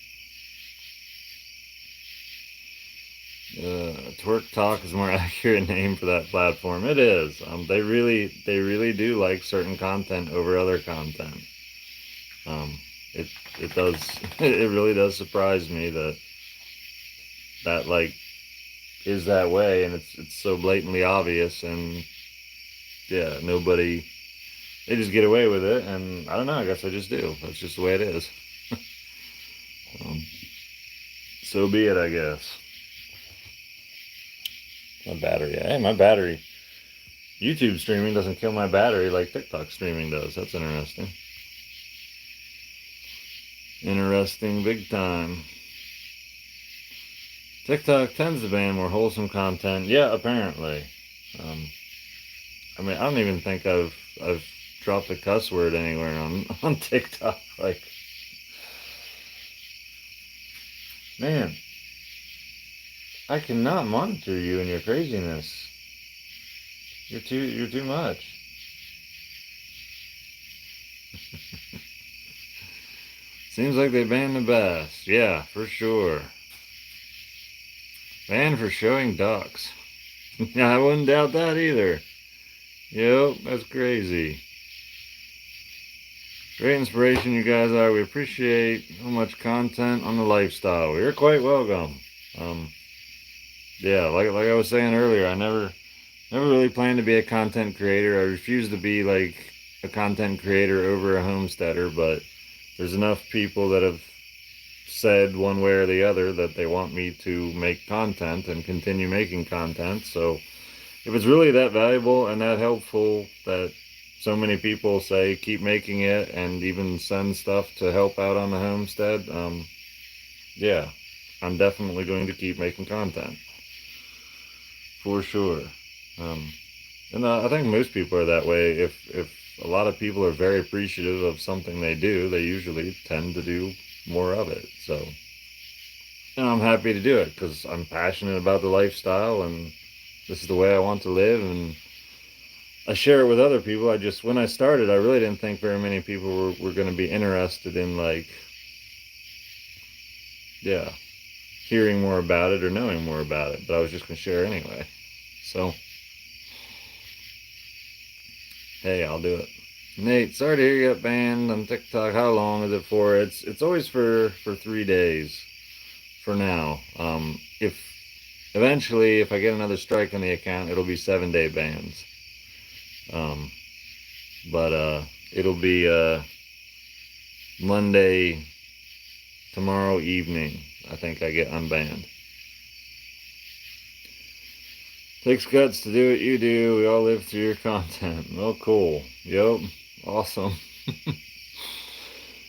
A: Twerk Talk is a more accurate name for that platform. It is. They really do like certain content over other content. It does. It really does surprise me that like is that way, and it's so blatantly obvious, and yeah, nobody. They just get away with it, and I don't know. I guess I just do. That's just the way it is. So be it, I guess. My battery. Hey, my battery. YouTube streaming doesn't kill my battery like TikTok streaming does. That's interesting. Interesting big time. TikTok tends to ban more wholesome content. Yeah, apparently. I mean, I don't even think I've dropped a cuss word anywhere on TikTok. Like, man, I cannot monitor you and your craziness. You're too much. Seems like they banned the bass. Yeah, for sure. Banned for showing ducks. I wouldn't doubt that either. Yep, that's crazy. Great inspiration you guys are. We appreciate so much content on the lifestyle. You're quite welcome. Yeah, like I was saying earlier, I never really planned to be a content creator. I refuse to be like a content creator over a homesteader, but there's enough people that have said one way or the other that they want me to make content and continue making content. So if it's really that valuable and that helpful that so many people say keep making it and even send stuff to help out on the homestead, yeah, I'm definitely going to keep making content for sure. And I think most people are that way. If a lot of people are very appreciative of something they do, they usually tend to do more of it. So, and I'm happy to do it because I'm passionate about the lifestyle and this is the way I want to live, and I share it with other people. When I started, I really didn't think very many people were going to be interested in, like, yeah, hearing more about it or knowing more about it, but I was just going to share anyway. So, hey, I'll do it. Nate, sorry to hear you got banned on TikTok. How long is it for? It's always for 3 days for now. If eventually, if I get another strike on the account, it'll be 7-day bans. But it'll be Monday, tomorrow evening. I think I get unbanned. Takes guts to do what you do. We all live through your content. Oh, cool. Yep. Awesome.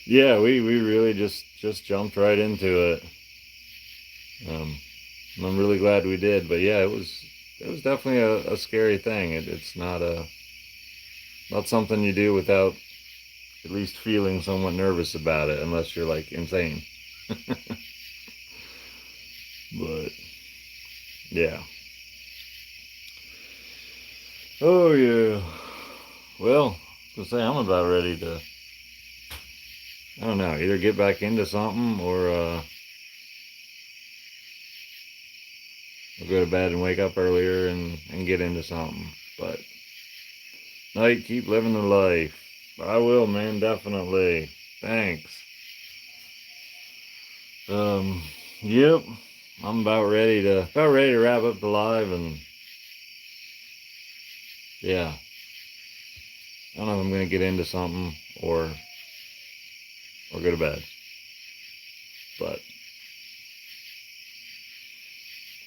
A: Yeah, we really just jumped right into it. I'm really glad we did. But yeah, it was definitely a scary thing. It's not something you do without at least feeling somewhat nervous about it, unless you're like insane. But yeah. Oh yeah. Well, I was gonna say I'm about ready to, I don't know, either get back into something or I'll go to bed and wake up earlier and get into something. But Night, keep living the life. I will, man, definitely. Thanks. Yep. I'm about ready to wrap up the live, and yeah. I don't know if I'm gonna get into something or go to bed. But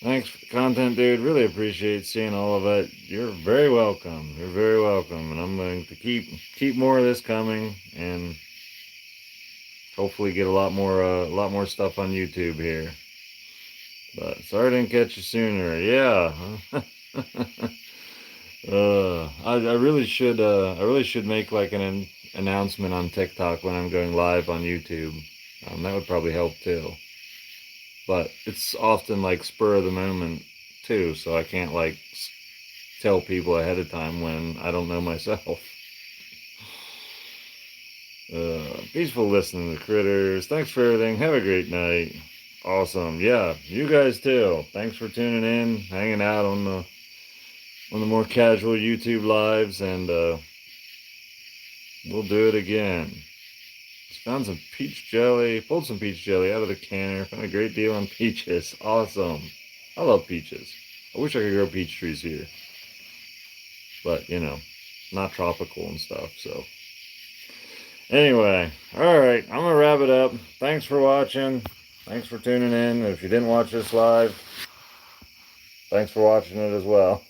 A: thanks for the content, dude. Really appreciate seeing all of it. You're very welcome. You're very welcome. And I'm going to keep more of this coming, and hopefully get a lot more stuff on YouTube here. But sorry I didn't catch you sooner. Yeah. I really should make like an announcement on TikTok when I'm going live on YouTube. That would probably help too. But it's often like spur of the moment too, so I can't like tell people ahead of time when I don't know myself. Peaceful listening to the critters. Thanks for everything. Have a great night. Awesome. Yeah, you guys too. Thanks for tuning in, hanging out on the more casual YouTube lives, and we'll do it again. Just found some peach jelly, pulled some peach jelly out of the canner, found a great deal on peaches. Awesome. I love peaches. I wish I could grow peach trees here. But, you know, not tropical and stuff, so. Anyway, alright, I'm going to wrap it up. Thanks for watching. Thanks for tuning in. If you didn't watch this live, thanks for watching it as well.